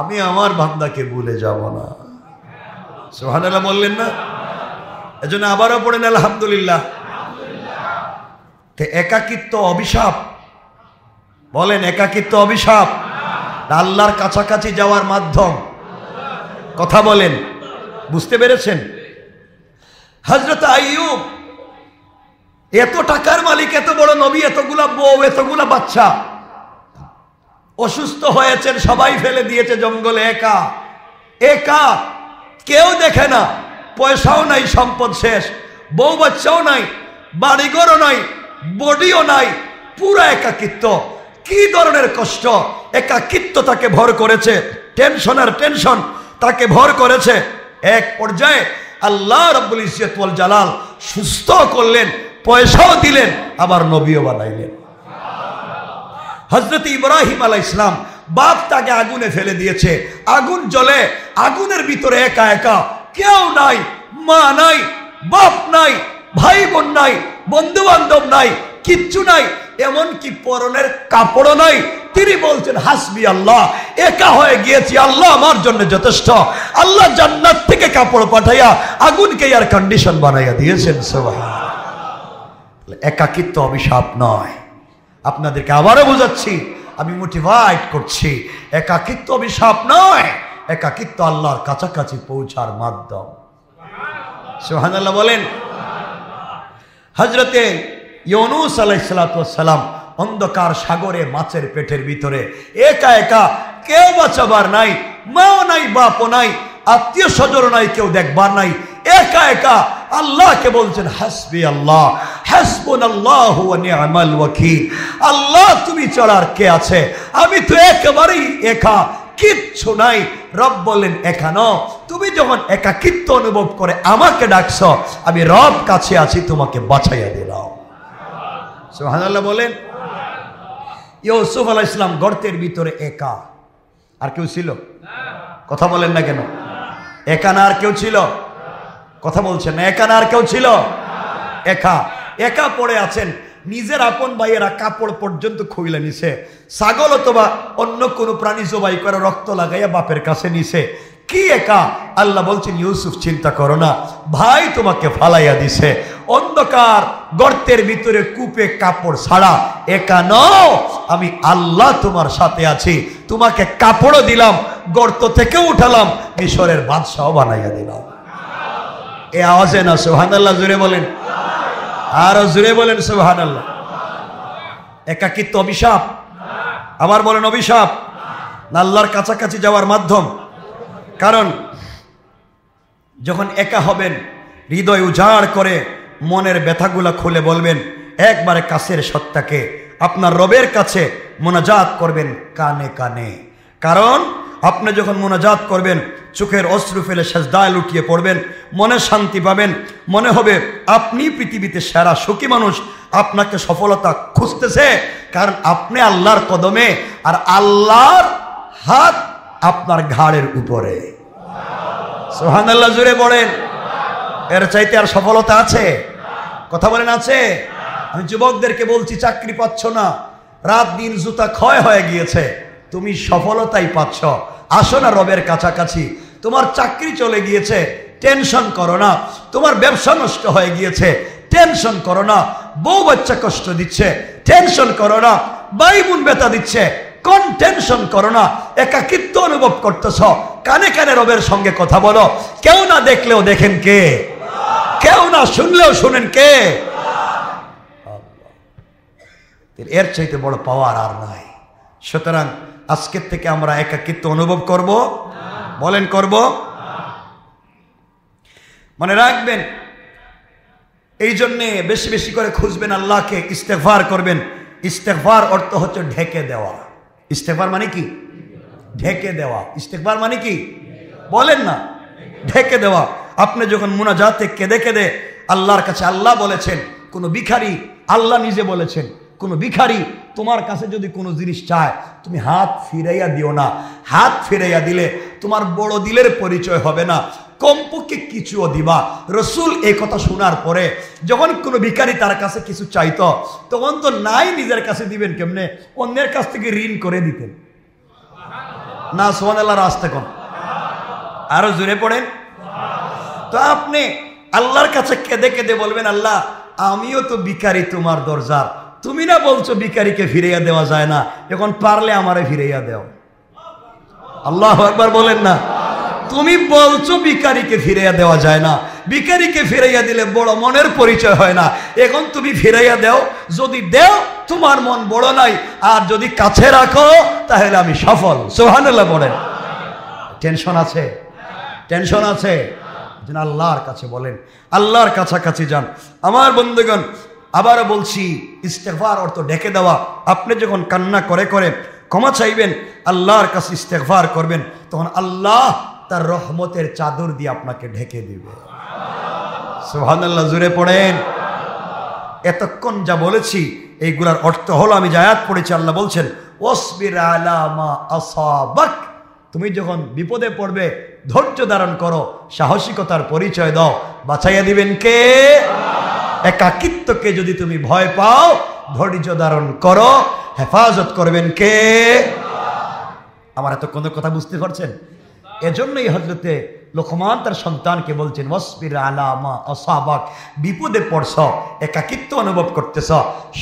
আমি আমার বান্দাকে ভুলে যাব না। সুবহানাল্লাহ বললেন না? এজন্য আবারও পড়েন আলহামদুলিল্লাহ। একাকিত্ব অভিশাপ, বলেন একাকিত্ব অভিশাপ না আল্লাহর কাছাকাছি যাওয়ার মাধ্যম? কথা বলেন, বুঝতে পেরেছেন? হযরত আইয়ুব এত টাকার মালিক, এত বড় নবী, এতগুলা বউ, এতগুলা বাচ্চা, অসুস্থ হয়েছেন, সবাই ফেলে দিয়েছে জঙ্গলে, একা একা, কেউ দেখে না, পয়সাও নাই, সম্পদ শেষ, বউ বাচ্চাও নাই, বাড়িঘরও নাই, বডিও নাই, পুরো একাকিত্ব। কি ধরনের কষ্ট! একাকিত্ব তাকে ভর করেছে, টেনশন আর টেনশন তাকে ভর করেছে। এক পর্যায়ে আল্লাহ রাব্বুল ইজ্জত ওয়াল জালাল সুস্থ করলেন, পয়সাও দিলেন, আবার নবীও বানাইলেন। হযরত ইব্রাহিম আলাইহিস সালাম বাপ তাকে আগুনে ফেলে দিয়েছে, আগুন জ্বলে, আগুনের ভিতরে একা একা, কেউ নাই, মা নাই, বাপ নাই, ভাই বোন নাই, বন্ধু বান্ধব নাই, কিচ্ছু নাই, এমনকি পরনের কাপড়ও নাই। তিনি বলছেন হাসবি আল্লাহ, একা হয়ে গিয়েছি, আল্লাহ আমার জন্য যথেষ্ট। আল্লাহ জান্নাত থেকে কাপড় পাঠাইয়া আগুনকে এয়ার কন্ডিশন বানাইয়া দিয়েছেন। সুবহানাল্লাহ। একাকিত্ব অভিশাপ নয়। আপনাদেরকে আবারও বোঝাচ্ছি, আমি মোটিভেট করছি, একাকিত্ব অভিশাপ নয়, একাকিত্ব আল্লাহর কাছাকাছি পৌঁছার মাধ্যম। সুবহানাল্লাহ বলেন। হযরতে ইউনূস আলাইহিস সালাম অন্ধকার সাগরে, মাছের পেটের ভিতরে একা একা, কেউ বাঁচাবার নাই, মাও নাই, বাপও নাই, আত্মীয় স্বজন নাই, কেউ দেখবার নাই, একা একা আল্লাহকে বলছেন হাসবি আল্লাহ, হাসবুনাল্লাহু ওয়া নি'মাল ওয়াকিল। আল্লাহ তুমি ছাড়া আর কে আছে? আমি তো একেবারেই একা, কিচ্ছু নাই। রব বলেন একা নও, তুমি যখন একাকিত্ব অনুভব করে আমাকে ডাকছো, আমি রব কাছে আছি, তোমাকে বাঁচাইয়া দিলাম। সুবহানাল্লাহ বলেন। ইউসুফ আলাইহিস সালাম গর্তের ভিতরে একা, আর কেউ ছিল? কথা বলেন না কেন? একা না আর কেউ ছিল? কথা বলছেন না? একা না আর কেউ ছিল? একা একা পড়ে আছেন। নিজের আপন ভাইয়েরা কাপড় পর্যন্ত খুইলে নিছে, ছাগল অথবা অন্য কোনো প্রাণী জবাই করে রক্ত লাগাইয়া বাপের কাছে নিছে। কি একা? আল্লাহ বলছেন ইউসুফ চিন্তা করো না, ভাই তোমাকে ফালাইয়া দিছে অন্ধকার গর্তের ভিতরে, কূপে কাপড় ছাড়া একা নও, আমি আল্লাহ তোমার সাথে আছি, তোমাকে কাপড়ও দিলাম, গর্ত থেকে উঠালাম, মিশরের বাদশাহ বানাইয়া দিলাম। এ আওয়াজে না সুবহানাল্লাহ জোরে বলেন, আরো জোরে বলেন সুবহানাল্লাহ। একাকিত্ব অভিশাপ? আবার বলেন অভিশাপ না আল্লাহর কাছাকাছি যাওয়ার মাধ্যম? কারণ যখন একা হবেন, হৃদয় উজাড় করে মনের ব্যথাগুলা খুলে বলবেন, একবারে কাছের সত্তাকে, আপনার রবের কাছে মোনাজাত করবেন কানে কানে। কারণ আপনি যখন মোনাজাত করবেন, চোখের অশ্রু ফেলে সেজদায় লুটিয়ে পড়বেন, মনে শান্তি পাবেন, মনে হবে আপনি পৃথিবীতে সেরা সুখী মানুষ, আপনাকে সফলতা খুঁজতেছে, কারণ আপনি আল্লাহর কদমে, আর আল্লাহর হাত আপনার ঘাড়ের উপরে। সুবহানাল্লাহ জোরে বলেন। এর চাইতে আর সফলতা আছে? কথা বলেন আছে? আমি যুবকদেরকে বলছি, চাকরি পাচ্ছ না, রাত দিন জুতা ক্ষয় হয়ে গিয়েছে, তুমি সফলতাই পাচ্ছ, আসো না রবের কাছাকাছি। তোমার চাকরি চলে গিয়েছে, টেনশন করো না। তোমার ব্যবসা নষ্ট হয়ে গিয়েছে, টেনশন করো না। বউ বাচ্চা কষ্ট দিচ্ছে, টেনশন করো না। ভাই বোন ব্যথা দিচ্ছে, কোন টেনশন করো না। একাকিত্ব অনুভব করতেছ, কানে কানে রবের সঙ্গে কথা বলো। কেউ না দেখলেও দেখেন কে? কেউ না শুনলেও শুনেন কে? এর চাইতে বড় পাওয়ার আর নাই। সুতরাং আজকের থেকে আমরা একাকিত্ব অনুভব করব, বলেন করব। মনে রাখবেন, এই জন্যে বেশি বেশি করে খুঁজবেন আল্লাহকে, ইস্তেগফার করবেন। ইস্তেগফার অর্থ হচ্ছে ঢেকে দেওয়া। ইস্তেগফার মানে কি? ঢেকে দেওয়া। ইস্তেগফার মানে কি? বলেন না, ঢেকে দেওয়া। আপনি যখন মুনাজাতে কেঁদে কেঁদে আল্লাহর কাছে, আল্লাহ বলেছেন কোন ভিখারি, আল্লাহ নিজে বলেছেন কোন ভিখারি তোমার কাছে যদি কোনো জিনিস চায়, তুমি হাত ফিরাইয়া দিও না। হাত ফিরাইয়া দিলে তোমার বড় দিলের পরিচয় হবে না, কমপক্ষে কিছুও দিবা। রসুল এই কথা শোনার পরে যখন কোনো ভিখারি তার কাছে কিছু চাইতো তখন তো নাই নিজের কাছে দিবেন কেমনে, অন্যের কাছ থেকে ঋণ করে দিতেন না। সুবহানাল্লাহ, রাস্তা কম, আরো জোরে পড়েন। তো আপনি আল্লাহর কাছে কেঁদে কেঁদে বলবেন, আল্লাহ আমিও তো ভিখারি তোমার দরজার, তুমি না বলছো ভিখারিকে ফিরাইয়া দেওয়া যায় না, এখন পারলে আমারে ফিরাইয়া দাও। আল্লাহু আকবার বলেন না। তুমি বলছো ভিখারিকে ফিরাইয়া দেওয়া যায় না, ভিখারিকে ফিরাইয়া দিলে বড় মনের পরিচয় হয় না, এখন তুমি ফিরাইয়া দাও। যদি দেও তোমার মন বড় নাই, আর যদি কাছে রাখো তাহলে আমি সফল। সুবহানাল্লাহ বলেন। টেনশন আছে? টেনশন আছে? যেন আল্লাহর কাছে বলেন, আল্লাহর কাছাকাছি যান। আমার বন্ধুগণ, আবারও বলছি, ইস্তেগফার অর্থ ডেকে দেওয়া। আপনি যখন কান্না করে করে ক্ষমা চাইবেন, আল্লাহর কাছে ইস্তেগফার করবেন, তখন আল্লাহ তার রহমতের চাদর দিয়ে আপনাকে ঢেকে দিবে। সুবহানাল্লাহ, জোরে পড়েন। এতক্ষণ যা বলেছি এইগুলার অর্থ হলো, আমি যে আয়াত পড়েছি, আল্লাহ বলছেন ওয়াসবির আলা মা আসাবাক, তুমি যখন বিপদে পড়বে ধৈর্য ধারণ করো, সাহসিকতার পরিচয় দাও। বাঁচাইয়া দিবেন কে? একাকিত্বকে যদি তুমি ভয় পাও, ধৈর্য ধারণ করো, হেফাজত করবেন কে? আমার এত কোনো কথা বুঝতে পারছেন? এজন্যই হযরতে লোকমান তার সন্তানকে বলছেন ওয়াসবির আলা মা আসাবাক, বিপদে পড়ছ, একাকিত্ব অনুভব করতেছ,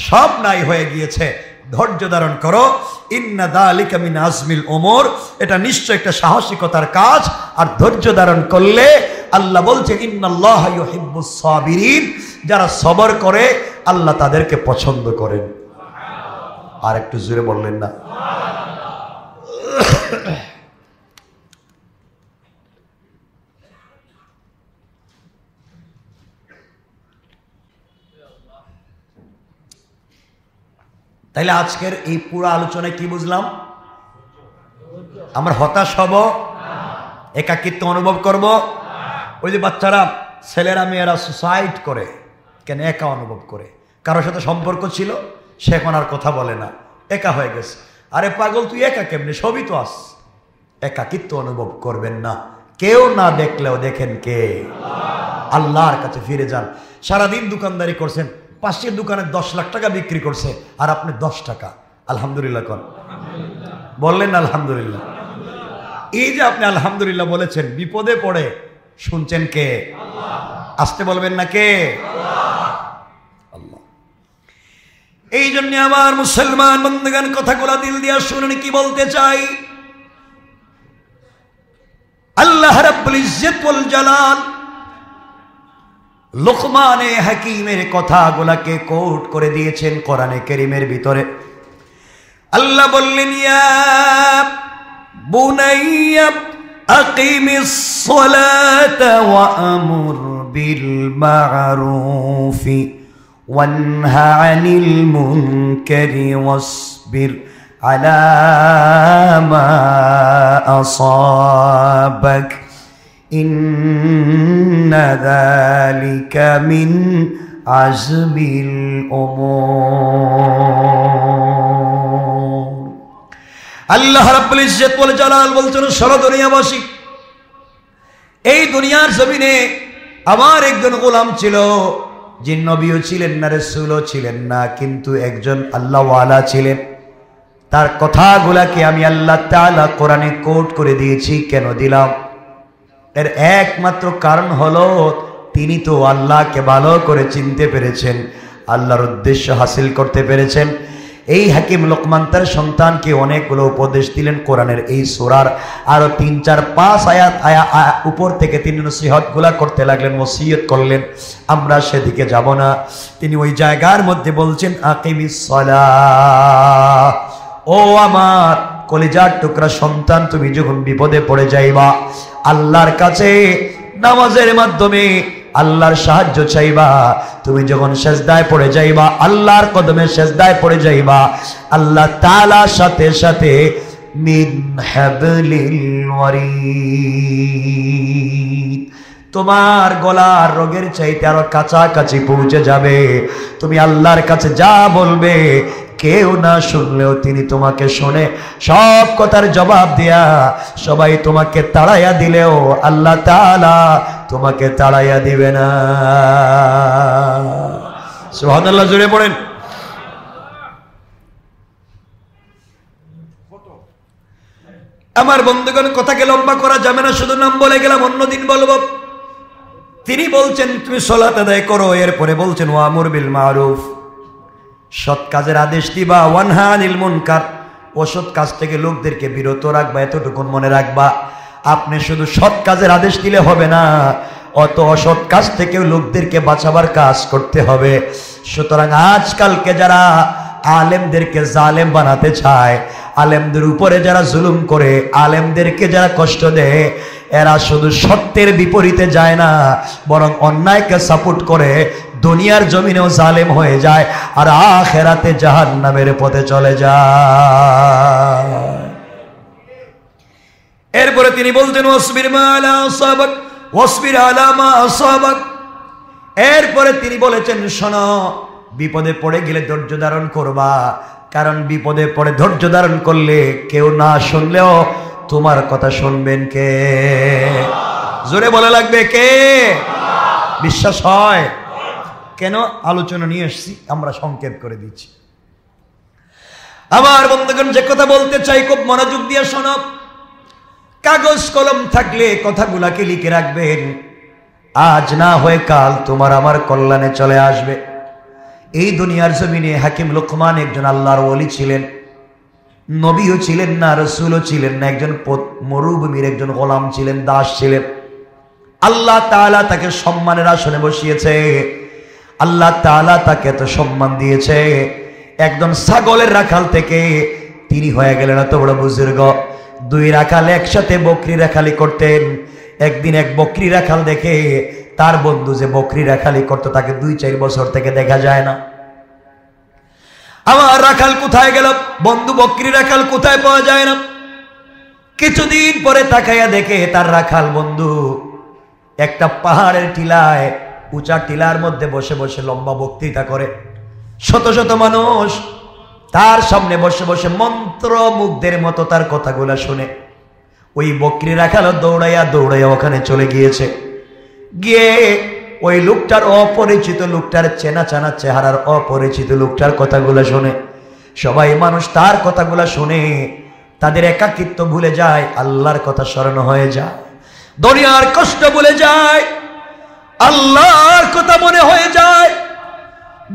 সব নাই হয়ে গিয়েছে, ধৈর্য ধারণ করো। ইন্না যালিকা মিন আজমিল উমুর, এটা নিশ্চয় একটা সাহসিকতার কাজ। আর ধৈর্য ধারণ করলে আল্লাহ বলছেন ইন্নাল্লাহা ইউহিব্বুস সাবিরিন, যারা সবর করে আল্লাহ তাদেরকে পছন্দ করেন। আর একটু জোরে বললেন না? তাইলে আজকের এই পুরো আলোচনায় কি বুঝলাম? আমরা হতাশ হব, একাকিত্ব অনুভব করব। ওই যে বাচ্চারা, ছেলেরা মেয়েরা সুসাইড করে কেন? একা অনুভব করে। কারোর সাথে সম্পর্ক ছিল, সে এখন আর কথা বলে না, একা হয়ে গেছে। আরে পাগল, তুই একা কেমনে? সবই তো আস। একাকিত্ব অনুভব করবেন না। কেউ না দেখলেও দেখেন কে? আল্লাহর কাছে ফিরে যান। সারাদিন দোকানদারি করছেন, পাশের দোকানে 10 লাখ টাকা বিক্রি করছে, আর আপনি 10 টাকা। আলহামদুলিল্লাহ কোন? বললেন আলহামদুলিল্লাহ। এই যে আপনি আলহামদুলিল্লাহ বলেছেন, বিপদে পড়ে শুনছেন কে? আসতে বলবেন না কে? আল্লাহ। এই জন্য আমার মুসলমান বন্ধুগণ, কথাগুলো দিল দিয়া শুনুন কি বলতে চাই। আল্লাহ রাব্বুল ইজ্জত ওয়াল জালাল লোকমানে হাকিমের কথাগুলাকে কোট করে দিয়েছেন কোরআনে কারীমের ভিতরে। আল্লাহ বললেন ইয়া বুনাইয়া আকিমিস সালাতা ওয়া আমুর বিল মা'রুফি ওয়ানহা আনিল মুনকারি ওয়াসবির আলা মা আসাবাক ইন্না যালিকা মিন আজমিল উমুর। আল্লাহ রাব্বুল ইজ্জত ওয়াল জালাল বলছেন, সারা দুনিয়াবাসী, এই দুনিয়ার জমিনে আমার একজন গোলাম ছিল, যে নবীও ছিলেন না, রাসূলও ছিলেন না, কিন্তু একজন আল্লাহওয়ালা ছিলেন। তার কথাগুলাকে আমি আল্লাহ তাআলা কোরআনে কোট করে দিয়েছি। কেন দিলাম? এর একমাত্র কারণ হলো, তিনি তো আল্লাহকে ভালো করে চিনতে পেরেছেন, আল্লাহর উদ্দেশ্য হাসিল করতে পেরেছেন। এই হাকিম লোকমান তার সন্তানকে অনেকগুলো উপদেশ দিলেন কোরআনের এই সূরার আরো 3, 4, 5 আয়াত উপর থেকে তিনি নসিহতগুলা করতে লাগলেন, ওসিয়ত করলেন। আমরা সেদিকে যাব না। তিনি ওই জায়গার মধ্যে বলছেন আকিমিস সালাহ, ও আমার কলিজার টুকরা সন্তান, তুমি যখন বিপদে পড়ে যাইবা, আল্লাহর কাছে নামাজের মাধ্যমে আল্লাহর সাহায্য চাইবা। তুমি যখন সেজদায় পড়ে যাইবা, আল্লাহর কদমে সেজদায় পড়ে যাইবা, আল্লাহ তাআলার সাথে সাথে মিন হাবলিল ওয়ারিদ, তোমার গলার রোগের চাইতে আরো কাছাকাছি পৌঁছে যাবে। তুমি আল্লাহর কাছে যা বলবে, কেউ না শুনলেও তিনি তোমাকে শুনে সব কথার জবাব দিয়া সবাই তোমাকে তাড়াইয়া দিলেও আল্লাহ তাআলা তোমাকে তাড়াইয়া দিবে না। সুবহানাল্লাহ, জোরে পড়েন। আমার বন্ধুগণ, কথাকে লম্বা করা যাবে না, শুধু নাম বলে গেলাম, অন্যদিন বলবো। তিনি বলছেন তুমি সালাত আদায় করো, এরপরে বলছেন ওয়ামুর বিল মারুফ, সৎ কাজের আদেশ দিবা, ওয়ানহা আনিল মুনকার, অসৎ কাজ থেকে লোকদেরকে বিরত রাখবা। এতটুকু মনে রাখবা, আপনি শুধু সৎ কাজের আদেশ দিলে হবে না, অত অসৎ কাজ থেকেও লোকদেরকে বাঁচাবার কাজ করতে হবে। সুতরাং আজকালকে যারা আলেমদেরকে জালেম বানাতে চায়, আলেমদের উপরে যারা জুলুম করে, আলেমদেরকে যারা কষ্ট দেয়, এরা শুধু সত্যের বিপরীতে যায় না, বরং অন্যায়কে সাপোর্ট করে দুনিয়ার জমিনেও জালেম হয়ে যায় আর আখিরাতে জাহান্নামের পথে চলে যায়। এরপরে তিনি বলতেন ওয়াসবির মা আলা আসাবাক ওয়াসবির আলা মা আসাবাক। এরপরে তিনি বলেছেন শোনো, বিপদে পড়ে গেলে ধৈর্য ধারণ করবা, কারণ বিপদে পড়ে ধৈর্য ধারণ করলে কেউ না শুনলেও তোমার কথা শুনবেন কে? জোরে বলা লাগবে কে? বিশ্বাস হয়? কেন আলোচনা নিয়ে এসেছি আমরা সংক্ষেপ করে দিচ্ছি। আমার বন্ধুগণ, যে কথা বলতে চাই খুব মনোযোগ দিয়ে শোনো। কাগজ কলম থাকলে কথাগুলাকে লিখে রাখবেন, আজ না হয়ে কাল তোমার আমার কল্যাণে চলে আসবে। এই দুনিয়ার জমিনে হাকিম লোকমান একজন আল্লাহর ওলি ছিলেন, নবীও ছিলেন না, রাসূলও ছিলেন না, একজন মরুভূমির একজন গোলাম ছিলেন, দাস ছিলেন। আল্লাহ তাআলা তাকে সম্মানের আসনে বসিয়েছে, আল্লাহ তাআলা তাকে এত সম্মান দিয়েছে, একজন ছাগলের রাখাল থেকে তিনি হয়ে গেলেন এত বড় বুজুর্গ। দুই রাখাল একসাথে বকরি রাখালি করতেন। একদিন এক বকরি রাখাল দেখে তার বন্ধু যে বকরি রাখালি করতো তাকে 2-4 বছর থেকে দেখা যায় না। আমার রাখাল কোথায় গেল, বন্ধু বকরি রাখাল কোথায় পাওয়া যায় না। কিছুদিন পরে তাকাইয়া দেখে তার রাখাল বন্ধু একটা পাহাড়ের টিলায়, উঁচা টিলার মধ্যে বসে বসে লম্বা বক্তৃতা করে। শত শত মানুষ তার সামনে বসে বসে মন্ত্রমুগ্ধের মতো তার কথাগুলা শুনে। ওই বকরি রাখাল দৌড়াইয়া দৌড়াইয়া ওখানে চলে গিয়েছে। গিয়ে ওই লোকটার অপরিচিত, লোকটার চেনা চেনা চেহারার অপরিচিত লোকটার কথাগুলো শুনে। সবাই মানুষ তার কথাগুলো শুনে তাদের একাকিত্ব ভুলে যায়, আল্লাহর কথা স্মরণ হয়ে যায়, দুনিয়ার কষ্ট ভুলে যায়, আল্লাহর কথা মনে হয়ে যায়।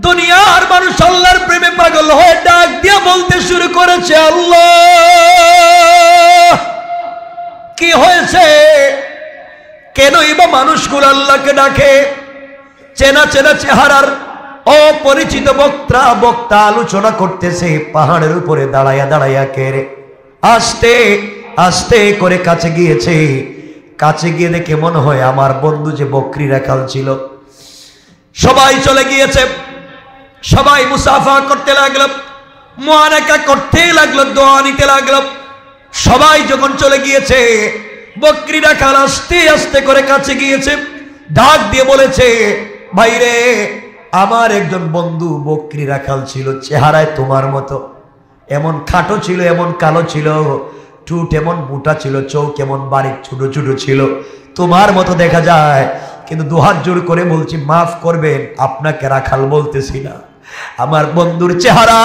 দুনিয়ার মানুষ আল্লাহর প্রেমে পাগল হয়ে ডাক দিয়ে বলতে শুরু করেছে, আল্লাহ কি হয়েছে? কেনই বা মানুষগুলো আল্লাহকে ডাকে? চেনা চেনা চেহারার অপরিচিত বক্তা আলোচনা করতেছে, পাহাড়ের উপরে দাঁড়াইয়া দাঁড়াইয়া কেড়ে আস্তে আস্তে করে কাছে গিয়েছে। কাছে গিয়ে দেখে মনে হয় আমার বন্ধু যে বকরি রাখাল ছিল। সবাই চলে গিয়েছে, সবাই মুসাফা করতে লাগলো, মুআনাকা করতে লাগলো, দোয়া নিতে লাগলো। সবাই যখন চলে গিয়েছে, বকরি রাখাল আস্তে আস্তে করে কাছে গিয়েছে, ডাক দিয়ে বলেছে, ভাইরে, আমার একজন বন্ধু বকরি রাখাল ছিল, চেহারায় তোমার মতো, এমন খাটো ছিল, এমন কালো ছিল, ঠোঁট এমন মোটা ছিল, চোখ এমন বারিক ছোট ছোট ছিল, তোমার মতো দেখা যায়। কিন্তু দুহাত জোর করে বলছি, মাফ করবেন, আপনাকে রাখাল বলতেছি না, আমার বন্ধুর চেহারা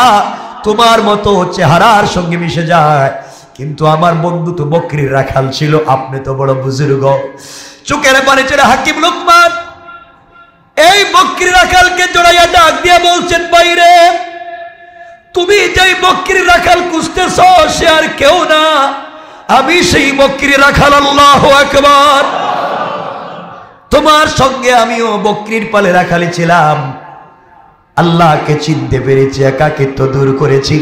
তোমার মতো চেহারার সঙ্গে মিশে যায়, কিন্তু আমার বন্ধু তো বকরির রাখাল ছিল, আপনি তো বড় বুজুর্গ। চোখের পানি ছেড়ে হাকিম লোকমান এই বকরি রাখালকে জড়াইয়া ডাক দিয়ে বলছেন, বাইরে তুমি যেই বকরি রাখাল খুঁজতেছ সে আর কেউ না, আমি সেই বকরি রাখাল। আল্লাহু আকবার। তোমার সঙ্গে আমিও বকরির পালে রাখালি ছিলাম, আল্লাহকে চিনতে পেরেছি, একাকিত্ব দূর করেছি,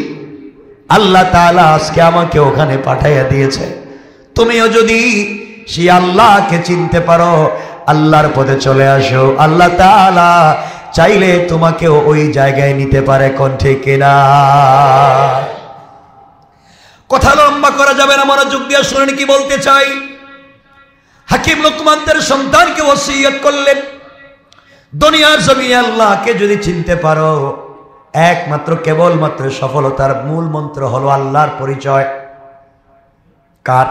আল্লাহ তাআলা আজকে আমাকে ওখানে পাঠাইয়া দিয়েছে। তুমিও যদি সেই আল্লাহকে চিনতে পারো, আল্লাহর পথে চলে আসো, আল্লাহ তাআলা চাইলে তোমাকেও ওই জায়গায় নিতে পারে। কোন ঠিক কিনা? কথা লম্বা করা যাবে না, মনোযোগ দিয়ে শুনেন কি বলতে চাই। হাকিম লোকমান তার সন্তানকে ওসিয়ত করলেন, দুনিয়ার জমিনে আল্লাহকে যদি চিনতে পারো, একমাত্র কেবলমাত্র সফলতার মূল মন্ত্র হলো আল্লাহর পরিচয়। কার?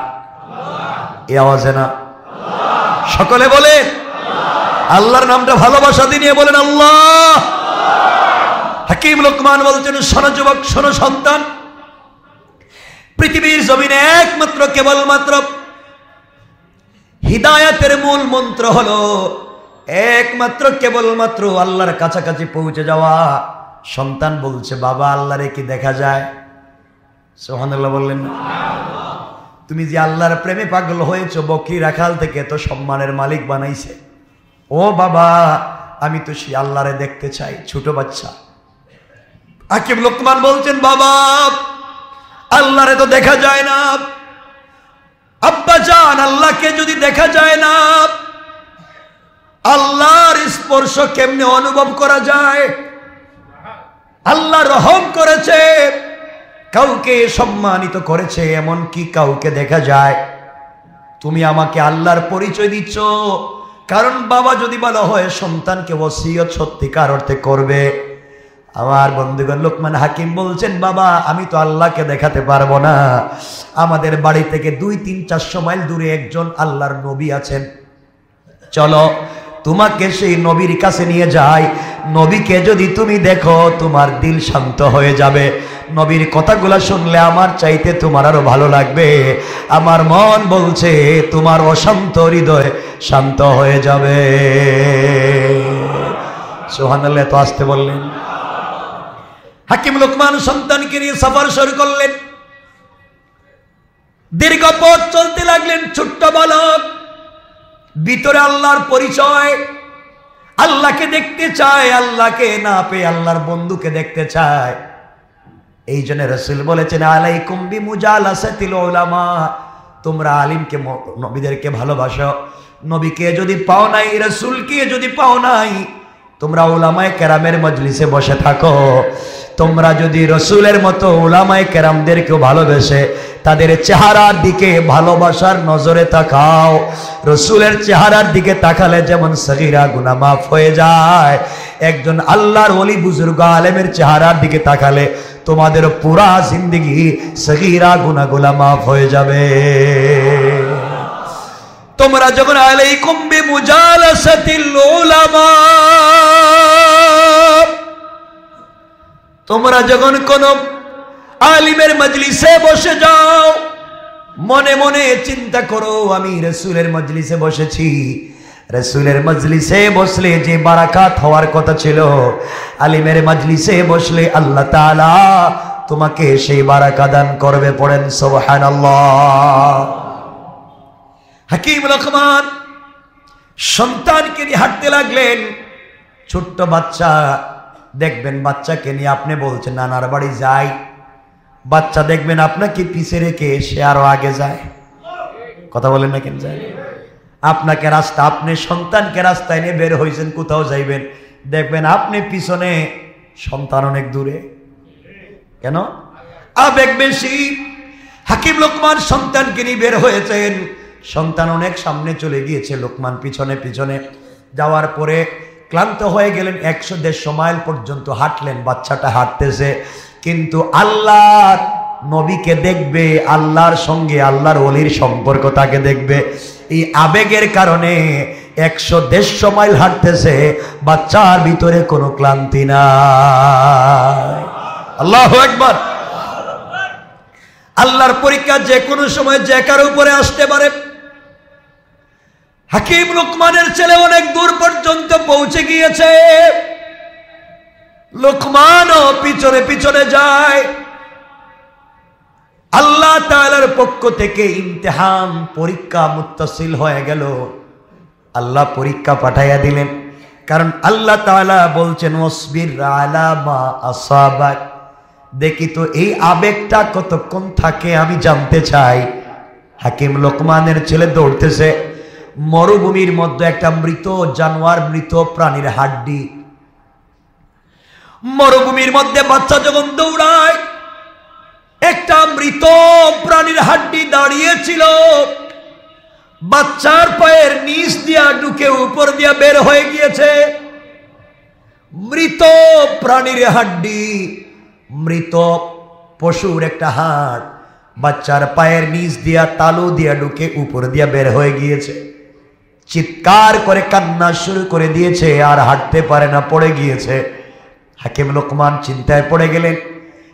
এই আওয়াজে না, সকলে বলে আল্লাহর নামটা ভালোবাসা দিয়ে বলেন আল্লাহ। হাকিম লোকমান বলছেন, শোনো যুবক, শোনো সন্তান, পৃথিবীর জমিনে একমাত্র কেবলমাত্র হিদায়াতের মূল মন্ত্র হলো একমাত্র কেবলমাত্র আল্লাহর কাছাকাছি পৌঁছে যাওয়া। সন্তান বলছে, বাবা আল্লাহরে কি দেখা যায়? সুবহানাল্লাহ বললেন না? তুমি যে আল্লাহর প্রেমে পাগল হয়েছো, বকরি রাখাল থেকে তো সম্মানের মালিক বানাইছে। ও বাবা, আমি তো সেই আল্লাহরে দেখতে চাই। ছোট বাচ্চা হাকিম লোকমান বলছেন, বাবা আল্লাহরে তো দেখা যায় না। আব্বা জান, আল্লাহকে যদি দেখা যায় না, আল্লাহর স্পর্শ কেমনে অনুভব করা যায়? আল্লাহ রহম করেছে, কাউকে সম্মানিত করেছে, এমন কি কাউকে দেখা যায়? তুমি আমাকে আল্লাহর পরিচয় দিচ্ছ। কারণ বাবা যদি বলা হয় সন্তানকে ওসিয়ত সত্যিকার অর্থে করবে। আমার বন্ধুগণ, লোকমান হাকিম বলছেন, বাবা আমি তো আল্লাহকে দেখাতে পারবো না। আমাদের বাড়ি থেকে 200-400 মাইল দূরে একজন আল্লাহর নবী আছেন, চলো তোমাকে সেই নবীর কাছে নিয়ে যাই। নবীকে যদি তুমি দেখো, তোমার দিল শান্ত হয়ে যাবে। নবীর কথাগুলো শুনলে আমার চাইতে তোমার আরো ভালো লাগবে। আমার মন বলছে তোমার অশান্ত হৃদয় শান্ত হয়ে যাবে। সুবহানাল্লাহ, তো আসতে বললেন। হাকিম লোকমান সন্তানকে নিয়ে সফর শুরু করলেন। দীর্ঘ পথ চলতে লাগলেন। ছোট্ট বালক, ভিতরে আল্লাহর পরিচয়, আল্লাহকে দেখতে চায়, আল্লাহকে না পেয়ে আল্লাহর বন্ধুকে দেখতে চায়। এই জন্য রাসূল বলেছেন, আলাইকুম বিমুজালাসাতিল উলামা, তোমরা আলিমকে, নবীদেরকে ভালোবাসো। নবীকে যদি পাও নাই, রাসূলকে যদি পাও নাই, তোমরা উলামায়ে কেরামের মজলিসে বসে থাকো। তোমরা যদি রসুলের মতো উলামায়ে কেরামদেরকেও ভালোবেসে তাদের চেহারার দিকে ভালোবাসার নজরে তাকাও। রসুলের চেহারার দিকে তাকালে যেমন সগীরা গুনাহ মাফ হয়ে যায়, একজন আল্লাহর ওলি বুজুর্গ আলেমের চেহারার দিকে তাকালে তোমাদের পুরা জিন্দেগি সগীরা গুনাহগুলো মাফ হয়ে যাবে। তোমরা যখন আলাইকুম বিমুজালাসাতিল উলামা, তোমরা যখন কোন আলিমের মজলিসে বসে যাও, মনে মনে চিন্তা করো আমি রাসূলের মজলিসে বসেছি। রাসূলের মজলিসে বসলে যে বারাকাত হওয়ার কথা ছিল, আলিমের মজলিসে বসলে আল্লাহ তাআলা তোমাকে সেই বারাকা দান করবে। পড়েন সুবহানাল্লাহ। হাকিম লোকমান সন্তানকে নিয়ে হাঁটতে লাগলেন। ছোট্ট বাচ্চা, দেখবেন বাচ্চাকে নিয়ে আপনি বলছেন নানার বাড়ি যাই, বাচ্চা দেখবেন আপনাকে পিছে রেখে সে আরো আগে যায়। কথা বলেন না কেন? যায় আপনাকে রাস্তা, আপনি সন্তানকে রাস্তায় নিয়ে বের হয়েছেন কোথাও যাইবেন, দেখবেন আপনি পিছনে, সন্তান অনেক দূরে। কেন? আবেগ বেশি। হাকিম লোকমান সন্তানকে নিয়ে বের হয়েছেন, সন্তান অনেক সামনে চলে গিয়েছে, লোকমান পিছনে পিছনে যাওয়ার পরে ক্লান্ত হয়ে গেলেন। 100-150 মাইল পর্যন্ত হাঁটলেন, বাচ্চাটা হাঁটতেছে, কিন্তু আল্লাহর নবীকে দেখবে, আল্লাহর সঙ্গে আল্লাহর ওলির সম্পর্ক তাকে দেখবে। এই আবেগের কারণে 100-150 মাইল হাঁটতেছে, বাচ্চার ভিতরে কোনো ক্লান্তি নাই। আল্লাহু আকবার। আল্লাহর পরীক্ষা যে কোনো সময় যে কারো উপরে আসতে পারে। হাকিম লোকমানের ছেলে অনেক দূর পর্যন্ত পৌঁছে গিয়েছে, লোকমানও পিছনে পিছনে যায়। আল্লাহ তাআলার পক্ষ থেকে ইমতিহান, পরীক্ষা মুত্তাসিল হয়ে গেল। আল্লাহ পরীক্ষা পাঠাইয়া দিলেন, কারণ আল্লাহ তাআলা বলছেন ওয়াসবির আলা মা আসাবাক। দেখি তো এই আবেগটা কতক্ষণ থাকে আমি জানতে চাই। হাকিম লোকমানের ছেলে দৌড়তেছে, মরুভূমির মধ্যে একটা মৃত জানোয়ার, মৃত প্রাণীর হাড্ডি। মরুভূমির মধ্যে বাচ্চা যখন দৌড়ায়, একটা মৃত প্রাণীর হাড্ডি দাঁড়িয়েছিল, বাচ্চার পায়ের নিচ দিয়া ঢুকে উপর দিয়া বের হয়ে গিয়েছে। মৃত প্রাণীর হাড্ডি, মৃত পশুর একটা হাড় বাচ্চার পায়ের নিচ দিয়া তালু দিয়া ঢুকে উপর দিয়া বের হয়ে গিয়েছে। চিৎকার করে কান্না শুরু করে দিয়েছে, আর হাঁটতে পারে না, পড়ে গিয়েছে। হাকিম লোকমান চিন্তায় পড়ে গেলেন,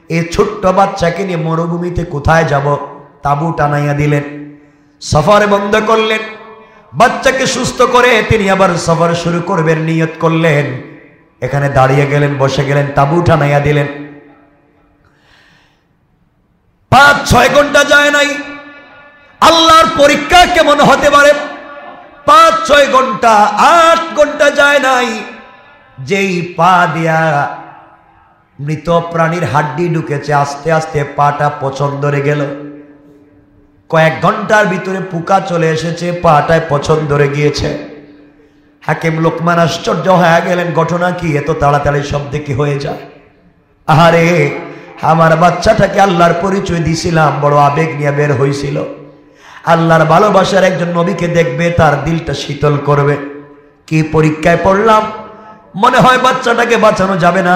এই ছোট্ট বাচ্চাকে নিয়ে মরুভূমিতে কোথায় যাব? তাবু টানাইয়া দিলেন, সফর বন্ধ করলেন। বাচ্চাকে সুস্থ করে তিনি আবার সফর শুরু করবেন নিয়ত করলেন। এখানে দাঁড়িয়ে গেলেন, বসে গেলেন, তাবু টানাইয়া দিলেন। 5-6 ঘন্টা যায় নাই। আল্লাহর পরীক্ষা কেমন হতে পারে? 5-6 ঘন্টা, 8 ঘন্টা যায় নাই, যেই পা দিয়া মৃত প্রাণীর হাড্ডি ঢুকেছে, আস্তে আস্তে পাটা পচন ধরে গেল। কয়েক ঘন্টার ভিতরে পোকা চলে এসেছে, পাটায় পচন ধরে গিয়েছে। হাকিম লোকমান আশ্চর্য হয়ে গেলেন, ঘটনা কি? এত তাড়াতাড়ি শব্দে কি হয়ে যায়? আহারে, আমার বাচ্চাটাকে আল্লাহর পরিচয় দিছিলাম, বড় আবেগ নিয়ে বের হয়েছিল। আল্লাহর ভালোবাসার একজন নবীকে দেখবে, তার দিলটা শীতল করবে। কি পরীক্ষায় পড়লাম! মনে হয় বাচ্চাটাকে বাঁচানো যাবে না।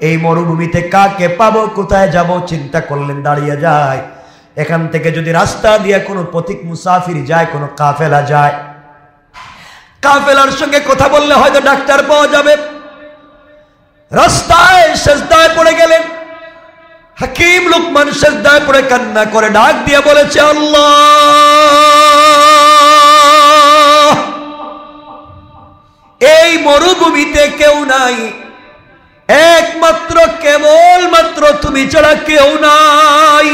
এই মরুভূমিতে কাকে পাবো, কোথায় যাব? চিন্তা করলেন, দাঁড়িয়ে যায়। এখান থেকে যদি রাস্তা দিয়ে কোনো পথিক মুসাফির যায়, কোনো কাফেলা যায়, কাফেলার সঙ্গে কথা বললে হয়তো ডাক্তার পাওয়া যাবে। রাস্তায় সেজদায় পড়ে গেলেন। হাকিম লোকমান সেজদায় পড়ে কান্না করে ডাক দিয়ে বলেছে, আল্লাহ, এই মরুভূমিতে কেউ নাই, একমাত্র কেবলমাত্র তুমি ছাড়া কেউ নাই।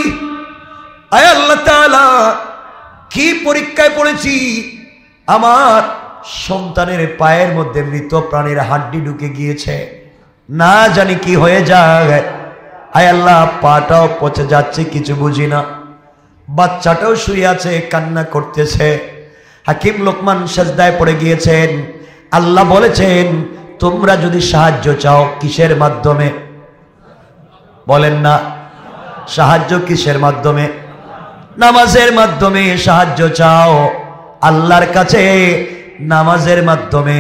আয় আল্লাহ তাআলা, কি পরীক্ষায় পড়েছি! আমার সন্তানের পায়ের মধ্যে মৃত প্রাণীর হাড্ডি ঢুকে গিয়েছে, না জানি কি হয়ে যায়। আয় আল্লাহ, পাটাও পচে যাচ্ছে, কিছু বুঝি না। বাচ্চাটাও শুয়ে আছে, কান্না করতেছে। হাকিম লোকমান সেজদায় পড়ে গিয়েছেন। আল্লাহ বলেছেন, তোমরা যদি সাহায্য চাও, কিসের মাধ্যমে? বলেন না, সাহায্য কিসের মাধ্যমে? নামাজের মাধ্যমে সাহায্য চাও আল্লাহর কাছে, নামাজের মাধ্যমে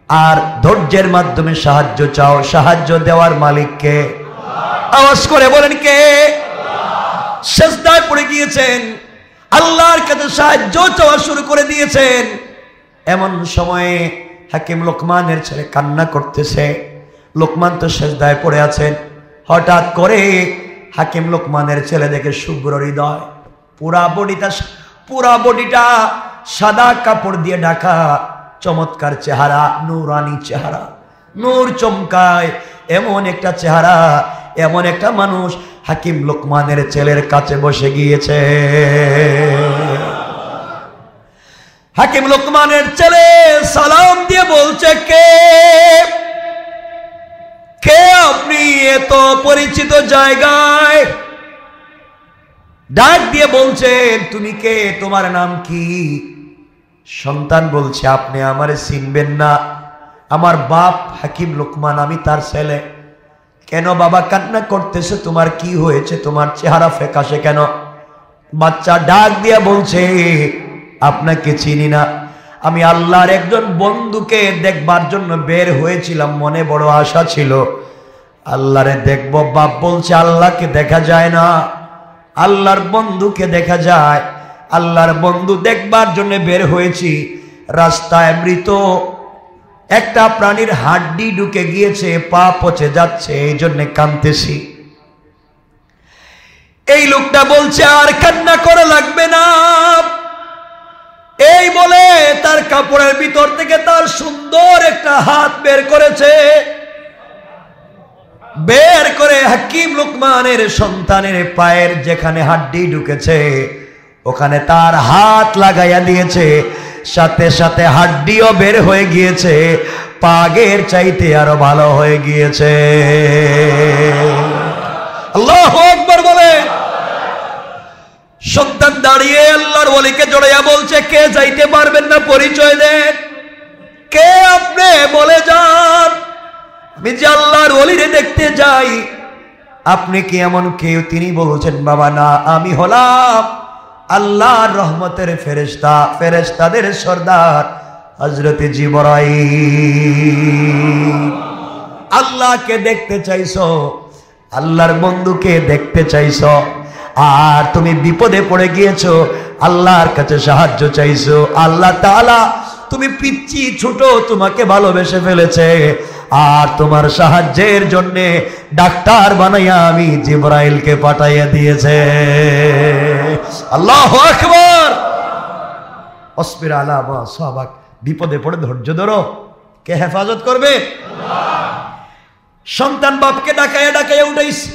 আর ধৈর্যের মাধ্যমে সাহায্য চাও। সাহায্য দেওয়ার মালিককে আওয়াজ করে বলেন কে? সেজদায় পড়ে গিয়েছেন, আল্লাহর কাছে সাহায্য চাওয়া শুরু করে দিয়েছেন। এমন সময়ে হাকিম লোকমানের ছেলে কান্না করতেছে। লোকমান তো সেজদায় পড়ে আছেন। হঠাৎ করে হাকিম লোকমানের ছেলে দেখে শুভ্র হৃদয়, পুরা বডিটা সাদা কাপড় দিয়ে ঢাকা, চমৎকার চেহারা, নূরানি চেহারা, নূর চমকায়, এমন একটা চেহারা, এমন একটা মানুষ হাকিম লোকমানের ছেলের কাছে বসে গিয়েছে। হাকিম লোকমানের ছেলে সালাম দিয়ে বলছে, কে কে আপনি এত পরিচিত জায়গায়? ডাক দিয়ে বলছেন, তুমি কে, তোমার নাম কি? সন্তান বলছে, আপনি আমারে চিনবেন না, আমার বাপ হাকিম লোকমান, আমি তার ছেলে। কেন বাবা কান্না করতেছে? তোমার কি হয়েছে? তোমার চেহারা ফ্যাকাশে কেন? বাচ্চা ডাক দিয়া বলছে, আপনাকে চিনি না, আমি আল্লাহর একজন বন্ধুকে দেখবার জন্য বের হয়েছিলাম, মনে বড় আশা ছিল আল্লাহরে দেখব। বাপ বলছে, আল্লাহকে দেখা যায় না, আল্লাহর বন্ধুকে দেখা যায়। আল্লাহর বন্ধু দেখবার জন্য বের হয়েছি, রাস্তায় মৃত একটা প্রাণীর হাড্ডি ঢুকে গিয়েছে, পা পচে যাচ্ছে, এই জন্য কাঁদতেছি। এই লোকটা বলছে, আর কান্না করা লাগবে না। এই বলে তার কাপড়ের ভিতর থেকে তার সুন্দর একটা হাত বের করেছে। বের করে হাকিম লোকমানের সন্তানের পায়ের যেখানে হাড্ডি ঢুকেছে ওখানে তার হাত লাগাইয়া দিয়েছে। সাথে সাথে হাড্ডিও বের হয়ে গিয়েছে, পাগের চাইতে আরো ভালো হয়ে গিয়েছে। আল্লাহু আকবার বলে। সন্তান দাঁড়িয়ে আল্লাহর ওলিকে জড়াইয়া বলছে, কে যাইতে পারবেন না? পরিচয় দেন, কে আপনি? বলে যান, আমি যে আল্লাহর ওলিরে দেখতে যাই। আপনি কি এমন কেউ? তিনি বলছেন, বাবা না, আমি হলাম আল্লাহর রহমতের ফেরেশতা, ফেরেশতাদের সর্দার হযরত জিবরাইল। আল্লাহকে দেখতে চাইছো, আল্লাহর বন্ধুকে দেখতে চাইছো, আর তুমি বিপদে পড়ে গিয়েছো, আল্লাহর কাছে সাহায্য চাইছো। আল্লাহ তাআলা তুমি পিচ্চি ছোট তোমাকে ভালোবেসে ফেলেছে, আর তোমার সাহায্যের জন্য ডাক্তার বানাইয়া আমি জিবরাইলকে পাঠাইয়া দিয়েছে। আল্লাহু আকবার। অসবির আলা মা সাবাক, বিপদে পড়ে ধৈর্য ধরো। কে হেফাজত করবে? সন্তান বাপকে ডাকাইয়া ডাকাইয়া উঠাইছে,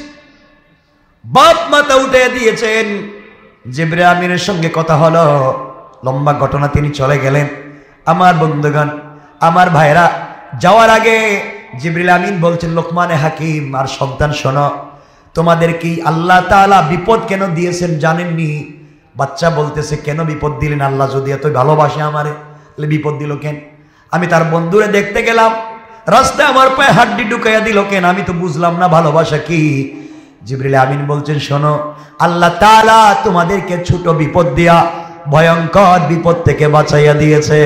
বাপ মাথা উঠে দিয়েছেন। জিবরাইল আমিনের সঙ্গে কথা হলো, লম্বা ঘটনা, তিনি চলে গেলেন। আমার বন্ধুগণ, আমার ভাইরা, যাওয়ার আগে জিবরিল আমিন বলছেন, লোকমানে হাকিম আর সন্তান শোনো, তোমাদের কি আল্লাহ তাআলা বিপদ কেন দিয়েছেন জানেননি? বাচ্চা বলতেছে, কেন বিপদ দিলেন আল্লাহ? যদি এত ভালোবাসে আমারে, তাহলে বিপদ দিল কেন? আমি তার বন্ধুরে দেখতে গেলাম, রাস্তায় আমার পায়ে হাড্ডি ঢুকাইয়া দিল কেন? আমি তো বুঝলাম না ভালোবাসা কি। জিবরিল আমিন বলছেন, শোনো, আল্লাহ তাআলা তোমাদেরকে ছোট বিপদ দিয়া ভয়ঙ্কর বিপদ থেকে বাঁচাইয়া দিয়েছে।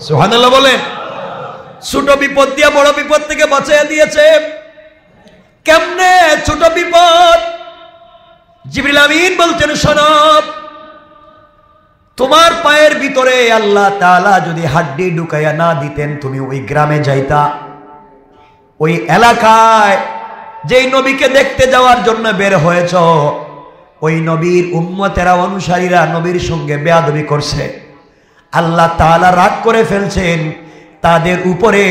সুবহানাল্লাহ বলেন। ছোট বিপদ দিয়া বড় বিপদ থেকে বাঁচাইয়া দিয়েছে। কেমনে ছোট বিপদ? জিবরিল আমিন বলছেন, শোনো, তোমার পায়ের ভিতরে আল্লাহ তাআলা যদি হাড্ডি ঢুকাইয়া না দিতেন, তুমি ওই গ্রামে যাইতা, ওই এলাকায় যেই নবীকে দেখতে যাওয়ার জন্য বের হয়েছ, ওই নবীর উম্মতেরা, অনুসারীরা নবীর সঙ্গে বেয়াদবি করছে, আল্লাহ তাআলা রাগ করে ফেলছেন, তাদের উপরে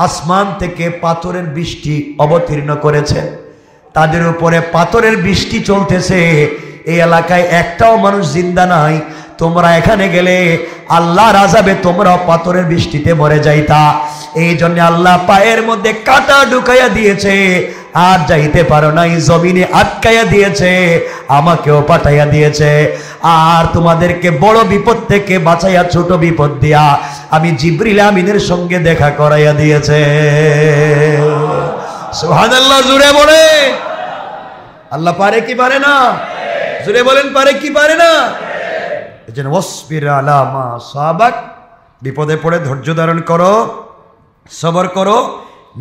আসমান থেকে পাথরের বৃষ্টি অবতীর্ণ করেছেন, তাদের উপরে পাথরের বৃষ্টি চলতেছে, এই এলাকায় একটাও মানুষ জিন্দা নাই। তোমরা এখানে গেলে আল্লাহর আযাবে তোমরা পাথরের বৃষ্টিতে মরে যাইতা। এই জন্য আল্লাহ পায়ের মধ্যে কাঁটা ঢুকাইয়া দিয়েছে, আর যাইতে পারো নাই, জমিনে আটকাইয়া দিয়েছে, আমাকেও পাঠাইয়া দিয়েছে। আর তোমাদেরকে বড় বিপদ থেকে বাঁচাইয়া ছোট বিপদ দিয়া আমি জিবরিল আমিনের সঙ্গে দেখা করাইয়া দিয়েছে। সুবহানাল্লাহ, জোরে বলে। আল্লাহ পারে কি পারে না? জোরে বলেন, পারে কি পারে না? এজন্য ওয়াসবির আলা মা সাবাক, বিপদে পড়ে ধৈর্য ধারণ করো, সবর করো।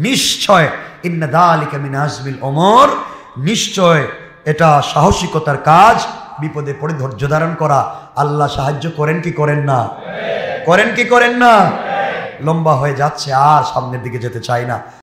নিশ্চয় ইন্না যালিকা মিন আজমিল উমুর, নিশ্চয় এটা সাহসিকতার কাজ, বিপদে পড়ে ধৈর্য ধারণ করা। আল্লাহ সাহায্য করেন কি করেন না? করেন কি করেন না? লম্বা হয়ে যাচ্ছে, আর সামনের দিকে যেতে চাই না।